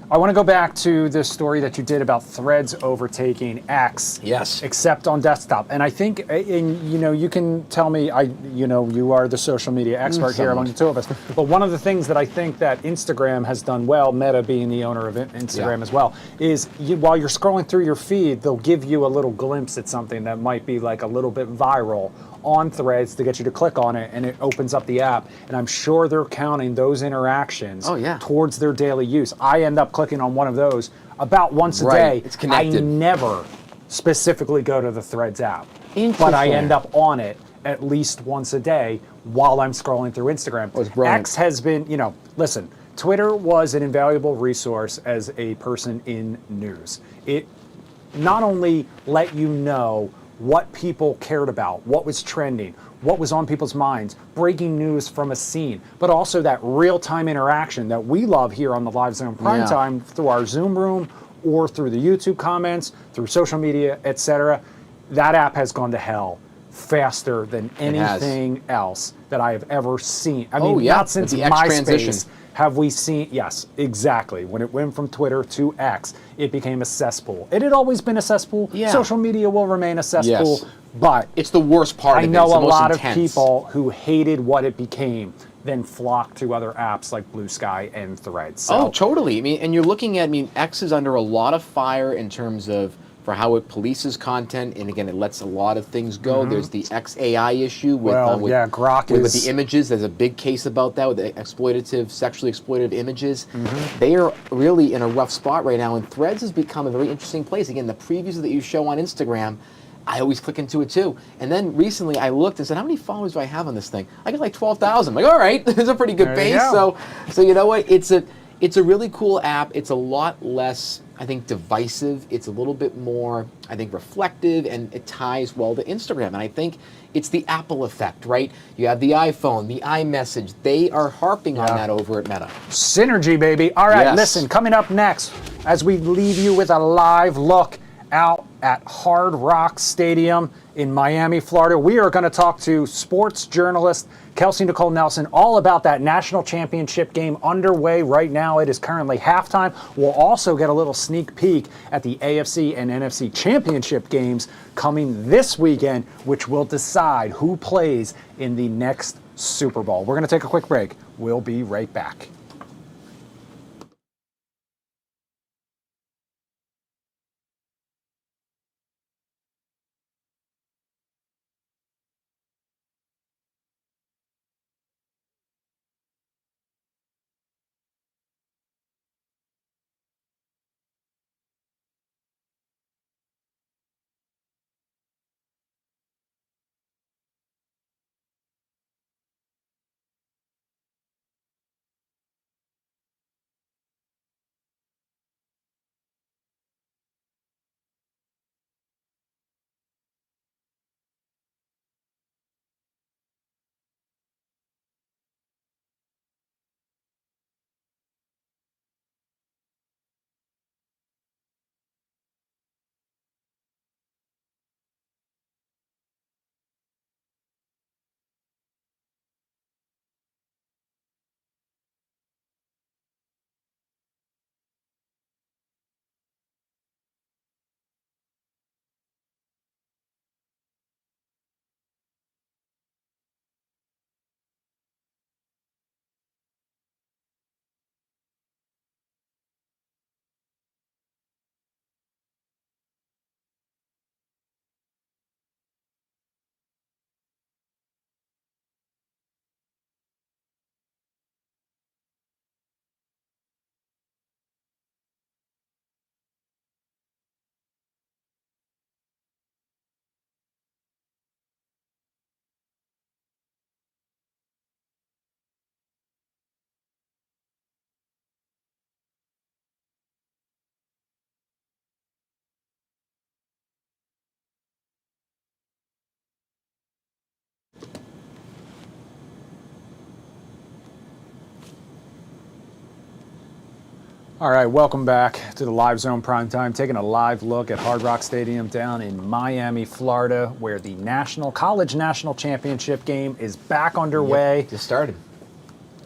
I want to go back to this story that you did about Threads overtaking X. Yes. Except on desktop. And I think, you can tell me, you are the social media expert here among the two of us. But one of the things that I think that Instagram has done well, Meta being the owner of Instagram as well, is while you're scrolling through your feed, they'll give you a little glimpse at something that might be like a little bit viral on Threads to get you to click on it, and it opens up the app. And I'm sure they're counting those interactions towards their daily use. I end up clicking on one of those about once a day. It's connected. I never specifically go to the Threads app, but I end up on it at least once a day while I'm scrolling through Instagram. X has been, listen, Twitter was an invaluable resource as a person in news. It not only let you know what people cared about, what was trending, what was on people's minds, breaking news from a scene, but also that real-time interaction that we love here on the Live Zone Primetime through our Zoom room or through the YouTube comments, through social media, etc. That app has gone to hell faster than anything else that I have ever seen. I mean, not since MySpace have we seen, yes, exactly. When it went from Twitter to X, it became a cesspool. It had always been a cesspool. Social media will remain a cesspool, but it's the worst part of it. I know a lot of people who hated what it became, then flocked to other apps like Blue Sky and Threads. So, totally. I mean, and you're looking at, X is under a lot of fire in terms of for how it polices content, and again, it lets a lot of things go. There's the XAI issue with Grok with the images. There's a big case about that with the sexually exploitative images. They are really in a rough spot right now, and Threads has become a very interesting place. Again, the previews that you show on Instagram, I always click into it too. And then recently I looked and said, how many followers do I have on this thing? I got like 12,000. I'm like, all right, there's a pretty good base. So you know what? It's a really cool app. It's a lot less, I think, divisive. It's a little bit more, I think, reflective, and it ties well to Instagram. And I think it's the Apple effect, right? You have the iPhone, the iMessage. They are harping on that over at Meta. Synergy, baby. All right, listen, coming up next, as we leave you with a live look out at Hard Rock Stadium in Miami, Florida. We are going to talk to sports journalist Kelsey Nicole Nelson all about that national championship game underway right now. It is currently halftime. We'll also get a little sneak peek at the AFC and NFC championship games coming this weekend, which will decide who plays in the next Super Bowl. We're going to take a quick break. We'll be right back. All right, welcome back to the Live Zone Primetime, taking a live look at Hard Rock Stadium down in Miami, Florida, where the College National Championship game is back underway. Yep, just started.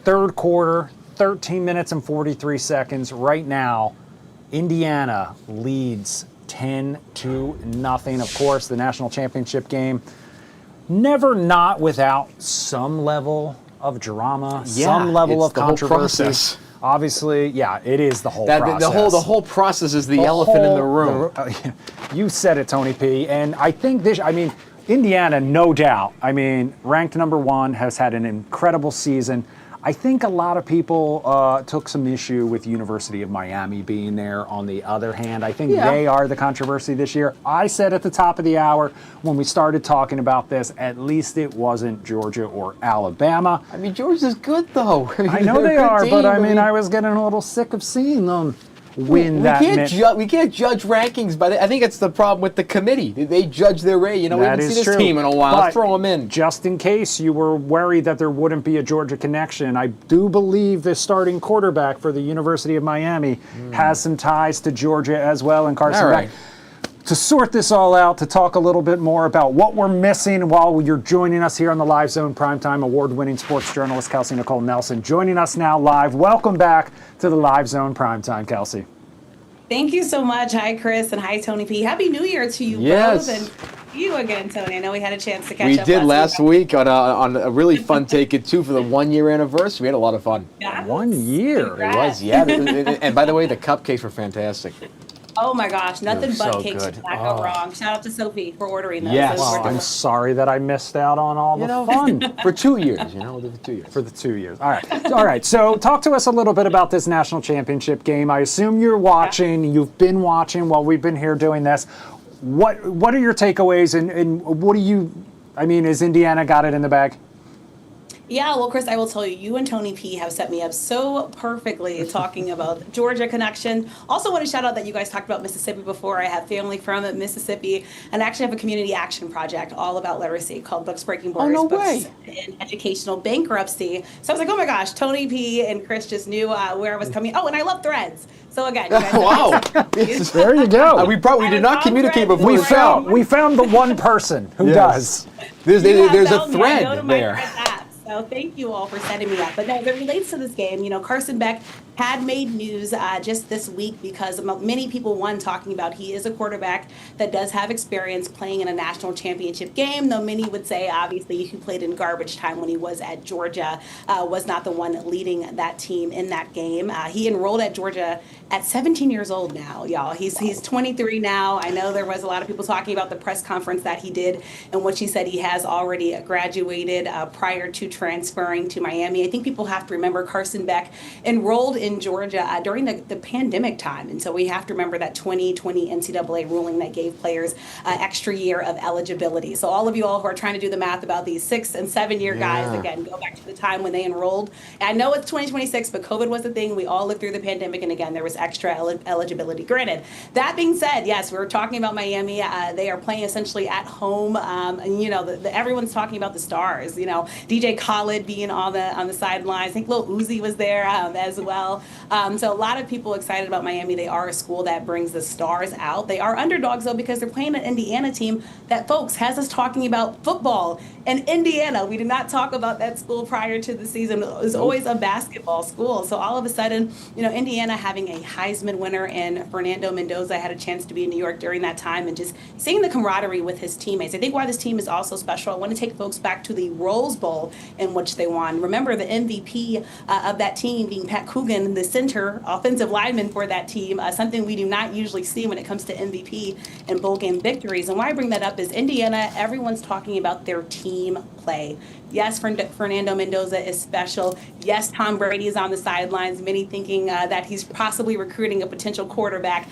Third quarter, 13 minutes and 43 seconds. Right now, Indiana leads 10-0. Of course, the National Championship game, never not without some level of drama, some level of controversy. Obviously, yeah, it is the whole process. The whole process is the elephant in the room. You said it, Tony P. And I think Indiana, no doubt, ranked number one, has had an incredible season. I think a lot of people took some issue with University of Miami being there. On the other hand, I think they are the controversy this year. I said at the top of the hour when we started talking about this, at least it wasn't Georgia or Alabama. Georgia's good, though. I know they are, but I was getting a little sick of seeing them win we that. We can't judge rankings, but I think it's the problem with the committee. They judge their rate. We haven't seen this team in a while. Let's throw them in. Just in case you were worried that there wouldn't be a Georgia connection, I do believe the starting quarterback for the University of Miami has some ties to Georgia as well, and Carson Beck. To sort this all out, to talk a little bit more about what we're missing while you're joining us here on the Live Zone Primetime, award-winning sports journalist Kelsey Nicole Nelson joining us now live. Welcome back to the Live Zone Primetime, Kelsey. Thank you so much. Hi, Chris, and hi, Tony P. Happy New Year to you both, and you again, Tony. I know we had a chance to catch up. We did last week on a really fun Take It 2 for the 1 year anniversary. We had a lot of fun. Yes. 1 year. Congrats. It was, yeah. And by the way, the cupcakes were fantastic. Oh my gosh, nothing but so cakes good. did not go wrong. Shout out to Sophie for ordering those. Yes. Those were I'm sorry that I missed out on all the fun. For 2 years, we'll do it for 2 years. For the 2 years. All right. So talk to us a little bit about this national championship game. I assume you're watching. You've been watching while we've been here doing this. What are your takeaways, and what do you? Has Indiana got it in the bag? Yeah, well, Chris, I will tell you, you and Tony P have set me up so perfectly talking about Georgia connection. Also want to shout out that you guys talked about Mississippi before. I have family from Mississippi and actually have a community action project all about literacy called Books Breaking Borders, no Books way. in Educational Bankruptcy. So I was like, oh my gosh, Tony P and Chris just knew where I was coming. Oh, and I love threads. So again, you guys Wow. There you go. We did not communicate before we the show. found the one person who Yes. does. There's a Go to thread my there. Threads app. So thank you all for setting me up. But no, as it relates to this game, Carson Beck had made news just this week because many people, talking about he is a quarterback that does have experience playing in a national championship game, though many would say, obviously, he played in garbage time when he was at Georgia, was not the one leading that team in that game. He enrolled at Georgia at 17 years old now, y'all. He's 23 now. I know there was a lot of people talking about the press conference that he did in which he said he has already graduated prior to transferring to Miami. I think people have to remember Carson Beck enrolled in Georgia during the pandemic time. And so we have to remember that 2020 NCAA ruling that gave players an extra year of eligibility. So all of you all who are trying to do the math about these 6 and 7 year guys, again, go back to the time when they enrolled. And I know it's 2026, but COVID was a thing. We all lived through the pandemic. And again, there was extra eligibility. Granted, that being said, yes, we're talking about Miami. They are playing essentially at home. And, everyone's talking about the stars, DJ Khaled being on the sidelines. I think Lil Uzi was there as well. So a lot of people excited about Miami. They are a school that brings the stars out. They are underdogs, though, because they're playing an Indiana team that, folks, has us talking about football in Indiana. We did not talk about that school prior to the season. It was always a basketball school. So all of a sudden, Indiana having a Heisman winner and Fernando Mendoza had a chance to be in New York during that time and just seeing the camaraderie with his teammates. I think why this team is also special, I want to take folks back to the Rose Bowl in which they won. Remember the MVP of that team being Pat Coogan, the center offensive lineman for that team, something we do not usually see when it comes to MVP and bowl game victories. And why I bring that up is Indiana, everyone's talking about their team play. Yes, Fernando Mendoza is special. Yes, Tom Brady is on the sidelines, many thinking that he's possibly recruiting a potential quarterback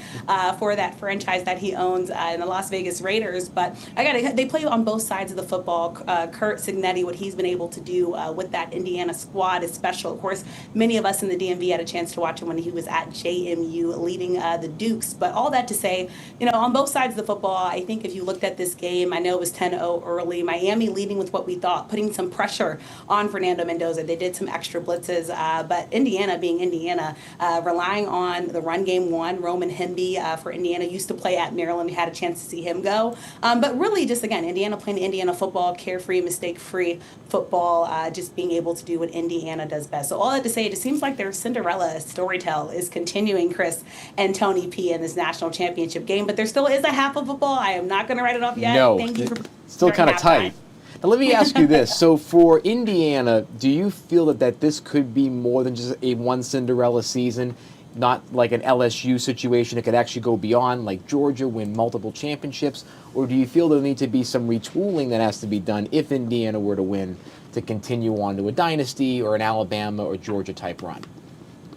for that franchise that he owns in the Las Vegas Raiders. But they play on both sides of the football. Kurt Signetti, what he's been able to do with that Indiana squad is special. Of course, many of us in the DMV had a chance to watch him when he was at JMU leading the Dukes. But all that to say, on both sides of the football, I think if you looked at this game, I know it was 10-0 early. Miami leading with what we thought, putting some pressure on Fernando Mendoza. They did some extra blitzes, but Indiana being Indiana, relying on the run game one. Roman Hemby for Indiana used to play at Maryland. We had a chance to see him go. But really just, again, Indiana playing Indiana football, carefree, mistake-free football, just being able to do what Indiana does best. So all that to say, it just seems like their Cinderella storytell is continuing, Chris and Tony P, in this national championship game. But there still is a half of football. I am not going to write it off yet. No, Thank you for still kind of tight. Now, let me ask you this. So for Indiana, do you feel that this could be more than just a one Cinderella season, not like an LSU situation? It could actually go beyond, like Georgia, win multiple championships? Or do you feel there need to be some retooling that has to be done if Indiana were to win to continue on to a dynasty or an Alabama or Georgia type run?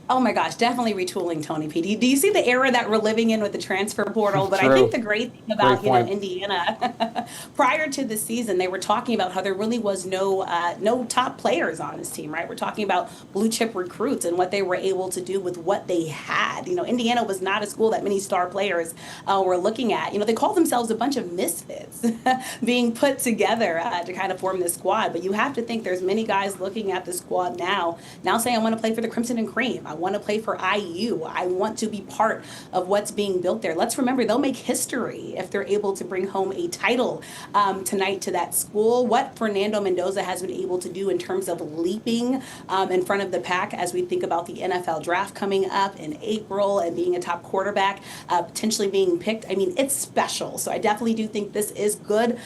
Oh my gosh, definitely retooling, Tony P. Do you see the era that we're living in with the transfer portal? But True. I think the great thing about Indiana, prior to the season, they were talking about how there really was no top players on his team, right? We're talking about blue chip recruits and what they were able to do with what they had. Indiana was not a school that many star players were looking at. They call themselves a bunch of misfits being put together to kind of form this squad. But you have to think there's many guys looking at the squad now saying, I want to play for the Crimson and Cream. I want to play for IU. I want to be part of what's being built there. Let's remember, they'll make history if they're able to bring home a title tonight to that school. What Fernando Mendoza has been able to do in terms of leaping in front of the pack as we think about the NFL draft coming up in April and being a top quarterback, potentially being picked, it's special. So I definitely do think this is good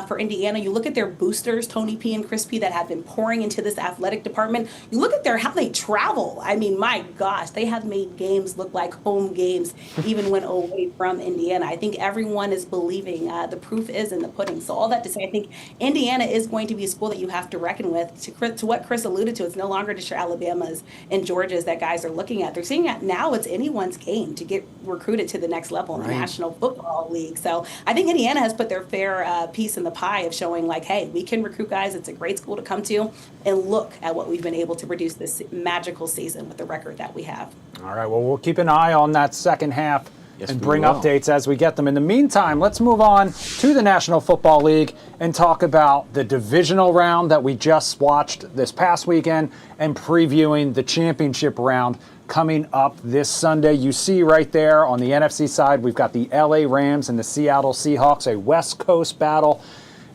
for Indiana. You look at their boosters, Tony P and Chris P, that have been pouring into this athletic department. You look at how they travel. My my gosh, they have made games look like home games, even when away from Indiana. I think everyone is believing the proof is in the pudding. So all that to say, I think Indiana is going to be a school that you have to reckon with. To what Chris alluded to, it's no longer just your Alabamas and Georgias that guys are looking at. They're seeing that now it's anyone's game to get recruited to the next level in the National Football League. So I think Indiana has put their fair piece in the pie of showing like, hey, we can recruit guys. It's a great school to come to, and look at what we've been able to produce this magical season with the record that we have. All right, well, we'll keep an eye on that second half and we bring will. updates as we get them. In the meantime, let's move on to the National Football League and talk about the divisional round that we just watched this past weekend and previewing the championship round coming up this Sunday. You see right there on the NFC side, we've got the LA Rams and the Seattle Seahawks, a West Coast battle.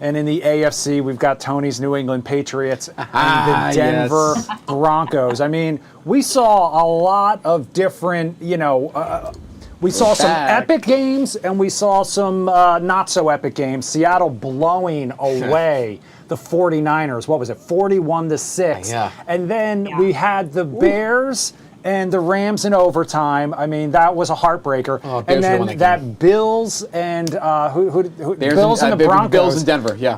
And in the AFC, we've got Tony's New England Patriots and the Denver Broncos. I mean, we saw a lot of different, we saw some epic games and we saw some not so epic games. Seattle blowing away the 49ers. What was it, 41-6? Yeah. And then we had the Bears and the Rams in overtime. I mean, that was a heartbreaker. Oh, and Bears won then that that Bills and Bills and the Bears Broncos. in Denver, yeah.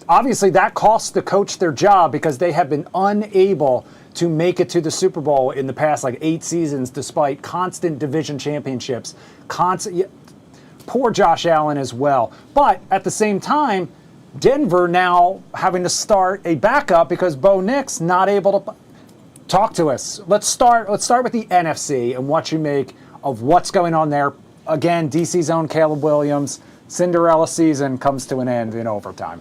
Obviously that cost the coach their job because they have been unable to make it to the Super Bowl in the past 8 seasons, despite constant division championships. Poor Josh Allen as well. But at the same time, Denver now having to start a backup because Bo Nix not able to. Talk to us. Let's start with the NFC and what you make of what's going on there. Again, DC's own Caleb Williams, Cinderella season comes to an end in overtime.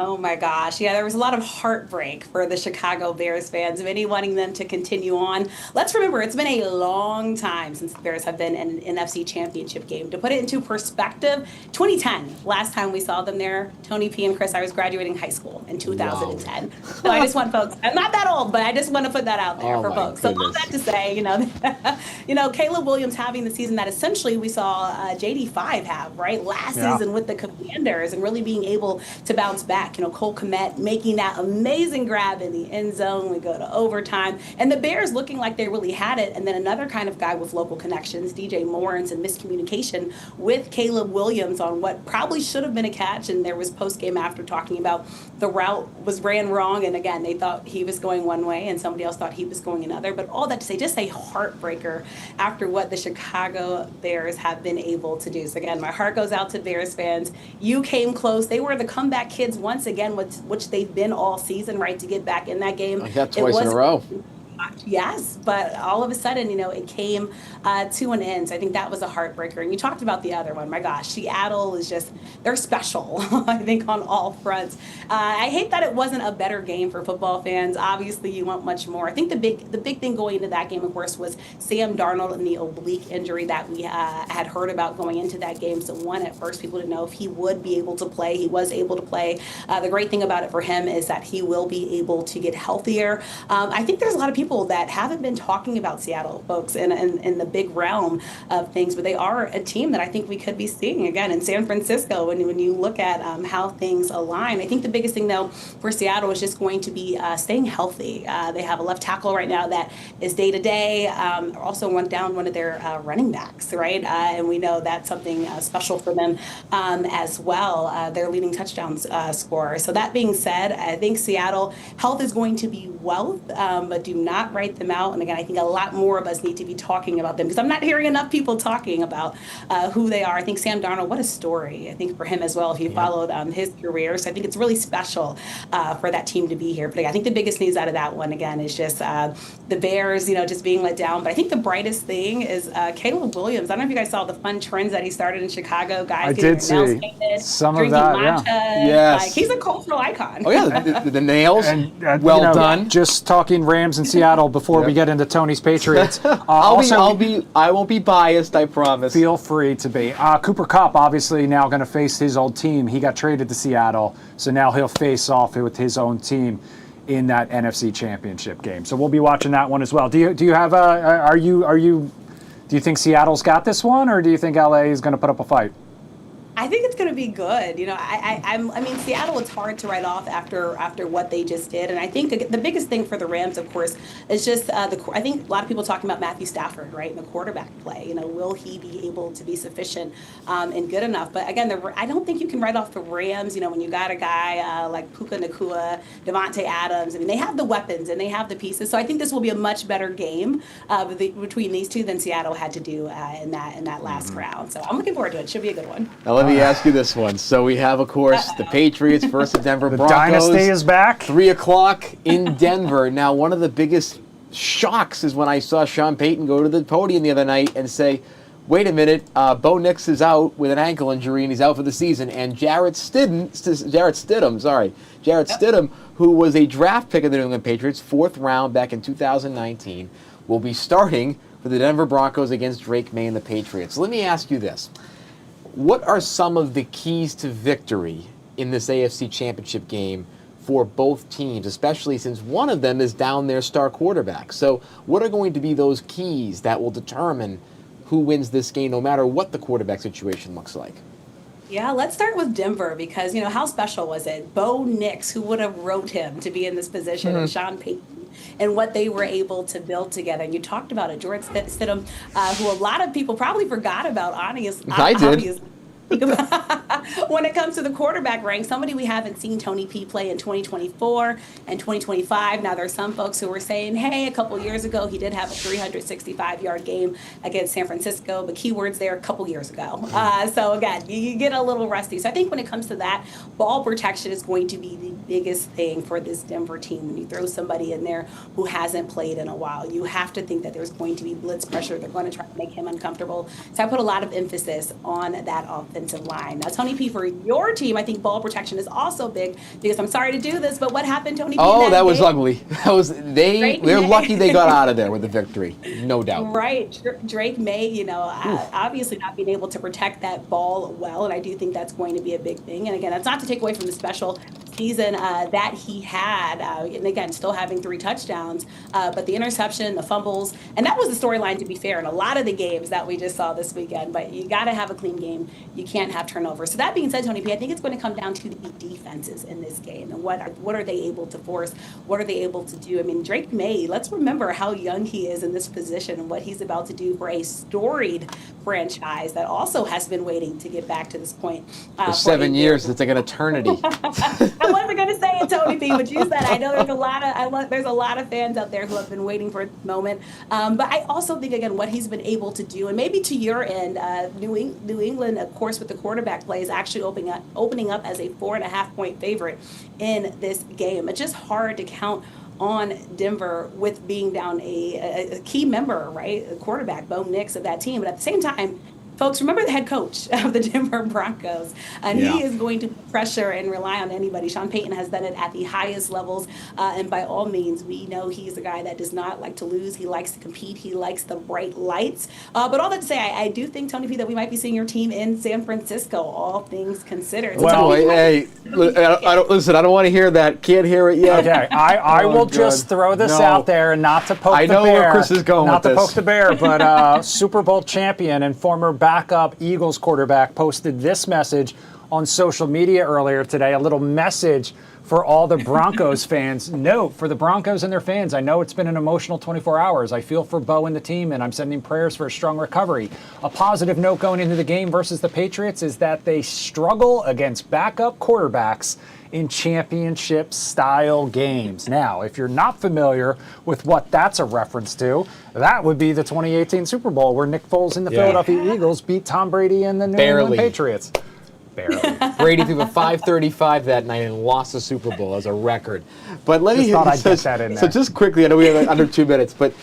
Oh my gosh. Yeah, there was a lot of heartbreak for the Chicago Bears fans, many wanting them to continue on. Let's remember, it's been a long time since the Bears have been in an NFC championship game. To put it into perspective, 2010, last time we saw them there, Tony P and Chris, I was graduating high school in 2010. Wow. So I just want folks, I'm not that old, but I just want to put that out there for folks. Goodness. So all that to say, Caleb Williams having the season that essentially we saw JD5 have, right? Last season with the Commanders and really being able to bounce back. Cole Kmet making that amazing grab in the end zone. We go to overtime. And the Bears looking like they really had it. And then another kind of guy with local connections, DJ Moore, and miscommunication with Caleb Williams on what probably should have been a catch. And there was post-game after talking about the route was ran wrong. And again, they thought he was going one way and somebody else thought he was going another. But all that to say, just a heartbreaker after what the Chicago Bears have been able to do. So again, my heart goes out to Bears fans. You came close. They were the comeback kids once again, which they've been all season, right, to get back in that game. Like that twice in a row. Yes, but all of a sudden, it came to an end. So I think that was a heartbreaker. And you talked about the other one. My gosh, Seattle is just, they're special, I think, on all fronts. I hate that it wasn't a better game for football fans. Obviously, you want much more. I think the big thing going into that game, of course, was Sam Darnold and the oblique injury that we had heard about going into that game. So at first, people didn't know if he would be able to play. He was able to play. The great thing about it for him is that he will be able to get healthier. I think there's a lot of people that haven't been talking about Seattle, folks, in the big realm of things, but they are a team that I think we could be seeing again in San Francisco when you look at how things align. I think the biggest thing, though, for Seattle is just going to be staying healthy. They have a left tackle right now that is day-to-day. Also went down one of their running backs, right? And we know that's something special for them as well, their leading touchdowns scorer. So that being said, I think Seattle, health is going to be wealth, but do not write them out. And again, I think a lot more of us need to be talking about them because I'm not hearing enough people talking about who they are. I think Sam Darnold, what a story, I think, for him as well, if you followed his career. So I think it's really special for that team to be here. But I think the biggest news out of that one, again, is just the Bears, just being let down. But I think the brightest thing is Caleb Williams. I don't know if you guys saw the fun trends that he started in Chicago. Guys getting their nails painted, some of drinking that, matcha. Yes. He's a cultural icon. Oh, yeah, the nails. And, well done. Just talking Rams and Seattle before we get into Tony's Patriots. I won't be biased, I promise. Feel free to be. Cooper Kupp obviously now going to face his old team. He got traded to Seattle, so now he'll face off with his own team in that NFC Championship game. So we'll be watching that one as well. Do you have do you think Seattle's got this one, or do you think LA is going to put up a fight? I think it's going to be good. You know, I mean, Seattle, it's hard to write off after what they just did. And I think the biggest thing for the Rams, of course, is just I think a lot of people talking about Matthew Stafford, right, and the quarterback play. You know, will he be able to be sufficient and good enough? But again, I don't think you can write off the Rams. You know, when you got a guy like Puka Nacua, Devontae Adams. I mean, they have the weapons and they have the pieces. So I think this will be a much better game between these two than Seattle had to do in that last round. So I'm looking forward to it. Should be a good one. Now let me ask you this one. So we have, of course, the Patriots versus the Denver Broncos. Dynasty is back. 3 o'clock in Denver. Now, one of the biggest shocks is when I saw Sean Payton go to the podium the other night and say, wait a minute, Bo Nix is out with an ankle injury and he's out for the season. And Jarrett Stidham, who was a draft pick of the New England Patriots, 4th round back in 2019, will be starting for the Denver Broncos against Drake May and the Patriots. Let me ask you this. What are some of the keys to victory in this AFC Championship game for both teams, especially since one of them is down their star quarterback? So what are going to be those keys that will determine who wins this game, no matter what the quarterback situation looks like? Yeah, let's start with Denver because, you know, how special was it? Bo Nix, who would have wrote him to be in this position, and Sean Payton, and what they were able to build together. And you talked about it, George Stidham, who a lot of people probably forgot about, honestly. I did. When it comes to the quarterback rank, somebody we haven't seen Tony P play in 2024 and 2025. Now, there's some folks who were saying, hey, a couple years ago, he did have a 365-yard game against San Francisco, but keywords there, a couple years ago. So, again, you get a little rusty. So I think when it comes to that, ball protection is going to be the biggest thing for this Denver team. When you throw somebody in there who hasn't played in a while, you have to think that there's going to be blitz pressure. They're going to try to make him uncomfortable. So I put a lot of emphasis on that offensive line. Now, Tony P, for your team, I think ball protection is also big because I'm sorry to do this, but what happened, Tony P? Oh, that was ugly. They're lucky they got out of there with the victory, no doubt. Right. Drake May, you know, obviously not being able to protect that ball well, and I do think that's going to be a big thing. And again, that's not to take away from the special season that he had, and again, still having 3 touchdowns, but the interception, the fumbles, and that was the storyline, to be fair, in a lot of the games that we just saw this weekend. But you got to have a clean game. You can't have turnovers. So that being said, Tony P, I think it's going to come down to the defenses in this game and what are they able to force? What are they able to do? I mean, Drake May, let's remember how young he is in this position and what he's about to do for a storied franchise that also has been waiting to get back to this point. For 7 years, it's like an eternity. I wasn't going to say it, Tony P, but you said I know there's a lot of fans out there who have been waiting for this moment. But I also think, again, what he's been able to do, and maybe to your end, New England, of course, with the quarterback play, is actually opening up as a 4.5-point favorite in this game. It's just hard to count on Denver with being down a key member, right? A quarterback, Bo Nix, of that team. But at the same time, folks, remember the head coach of the Denver Broncos, and he is going to pressure and rely on anybody. Sean Payton has done it at the highest levels, and by all means, we know he's a guy that does not like to lose. He likes to compete. He likes the bright lights. But all that to say, I do think, Tony P, that we might be seeing your team in San Francisco, all things considered. Well, hey, I don't want to hear that. Can't hear it yet. Okay, I will just throw this out there, and not to poke the bear. I know where Chris is going with this. Not to poke the bear, but Super Bowl champion and former backup Eagles quarterback posted this message on social media earlier today, a little message for all the Broncos fans. Note, for the Broncos and their fans, I know it's been an emotional 24 hours. I feel for Bo and the team, and I'm sending prayers for a strong recovery. A positive note going into the game versus the Patriots is that they struggle against backup quarterbacks in championship-style games. Now, if you're not familiar with what that's a reference to, that would be the 2018 Super Bowl where Nick Foles and the Philadelphia Eagles beat Tom Brady and the New England Patriots. Barely. Brady threw a 535 that night and lost the Super Bowl as a record. But let me thought I'd get that in there. So just quickly, I know we have like under 2 minutes, but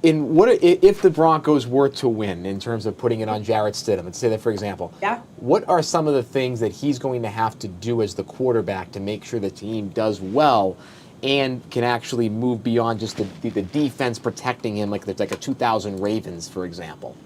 if the Broncos were to win in terms of putting it on Jarrett Stidham, let's say that, for example, what are some of the things that he's going to have to do as the quarterback to make sure the team does well and can actually move beyond just the defense protecting him like it's like a 2000 Ravens, for example?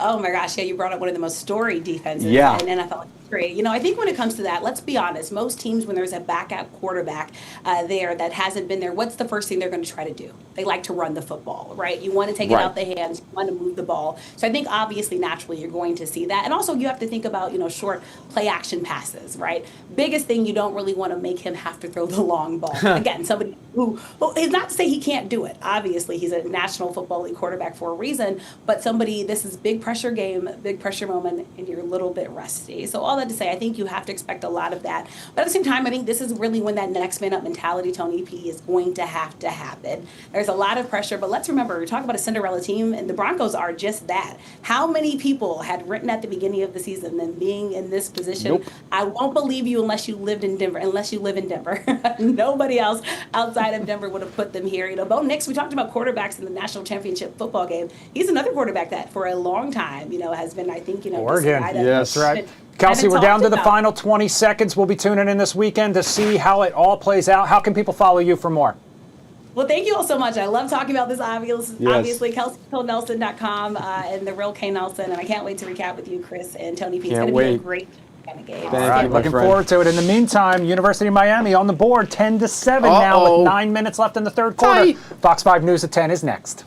Oh my gosh, yeah, you brought up one of the most storied defenses in NFL agree. You know, I think when it comes to that, let's be honest. Most teams, when there's a backup quarterback there that hasn't been there, what's the first thing they're going to try to do? They like to run the football, right? You want to take it out the hands, you want to move the ball. So I think obviously, naturally, you're going to see that. And also, you have to think about, you know, short play action passes, right? Biggest thing, you don't really want to make him have to throw the long ball. Again, somebody who, well, it's not to say he can't do it. Obviously, he's a National Football League quarterback for a reason, but somebody, this is big pressure game, big pressure moment, and you're a little bit rusty. So all that to say, I think you have to expect a lot of that. But at the same time, I think this is really when that next man up mentality, Tony P, is going to have to happen. There's a lot of pressure, but let's remember, we're talking about a Cinderella team, and the Broncos are just that. How many people had written at the beginning of the season and being in this position? Nope. I won't believe you unless you lived in Denver, unless you live in Denver. Nobody else outside of Denver would have put them here. You know, Bo Nix, we talked about quarterbacks in the national championship football game. He's another quarterback that for a long time, you know, has been, I think, you know, Oregon. Yes, right. Kelsey, we're down to the final 20 seconds. We'll be tuning in this weekend to see how it all plays out. How can people follow you for more? Well, thank you all so much. I love talking about this, obviously. KelseyNelson.com and The Real K. Nelson. And I can't wait to recap with you, Chris and Tony P. It's going to be a great kind of game. All right, looking forward to it. In the meantime, University of Miami on the board, 10-7 now with 9 minutes left in the third quarter. Fox 5 News at 10 is next.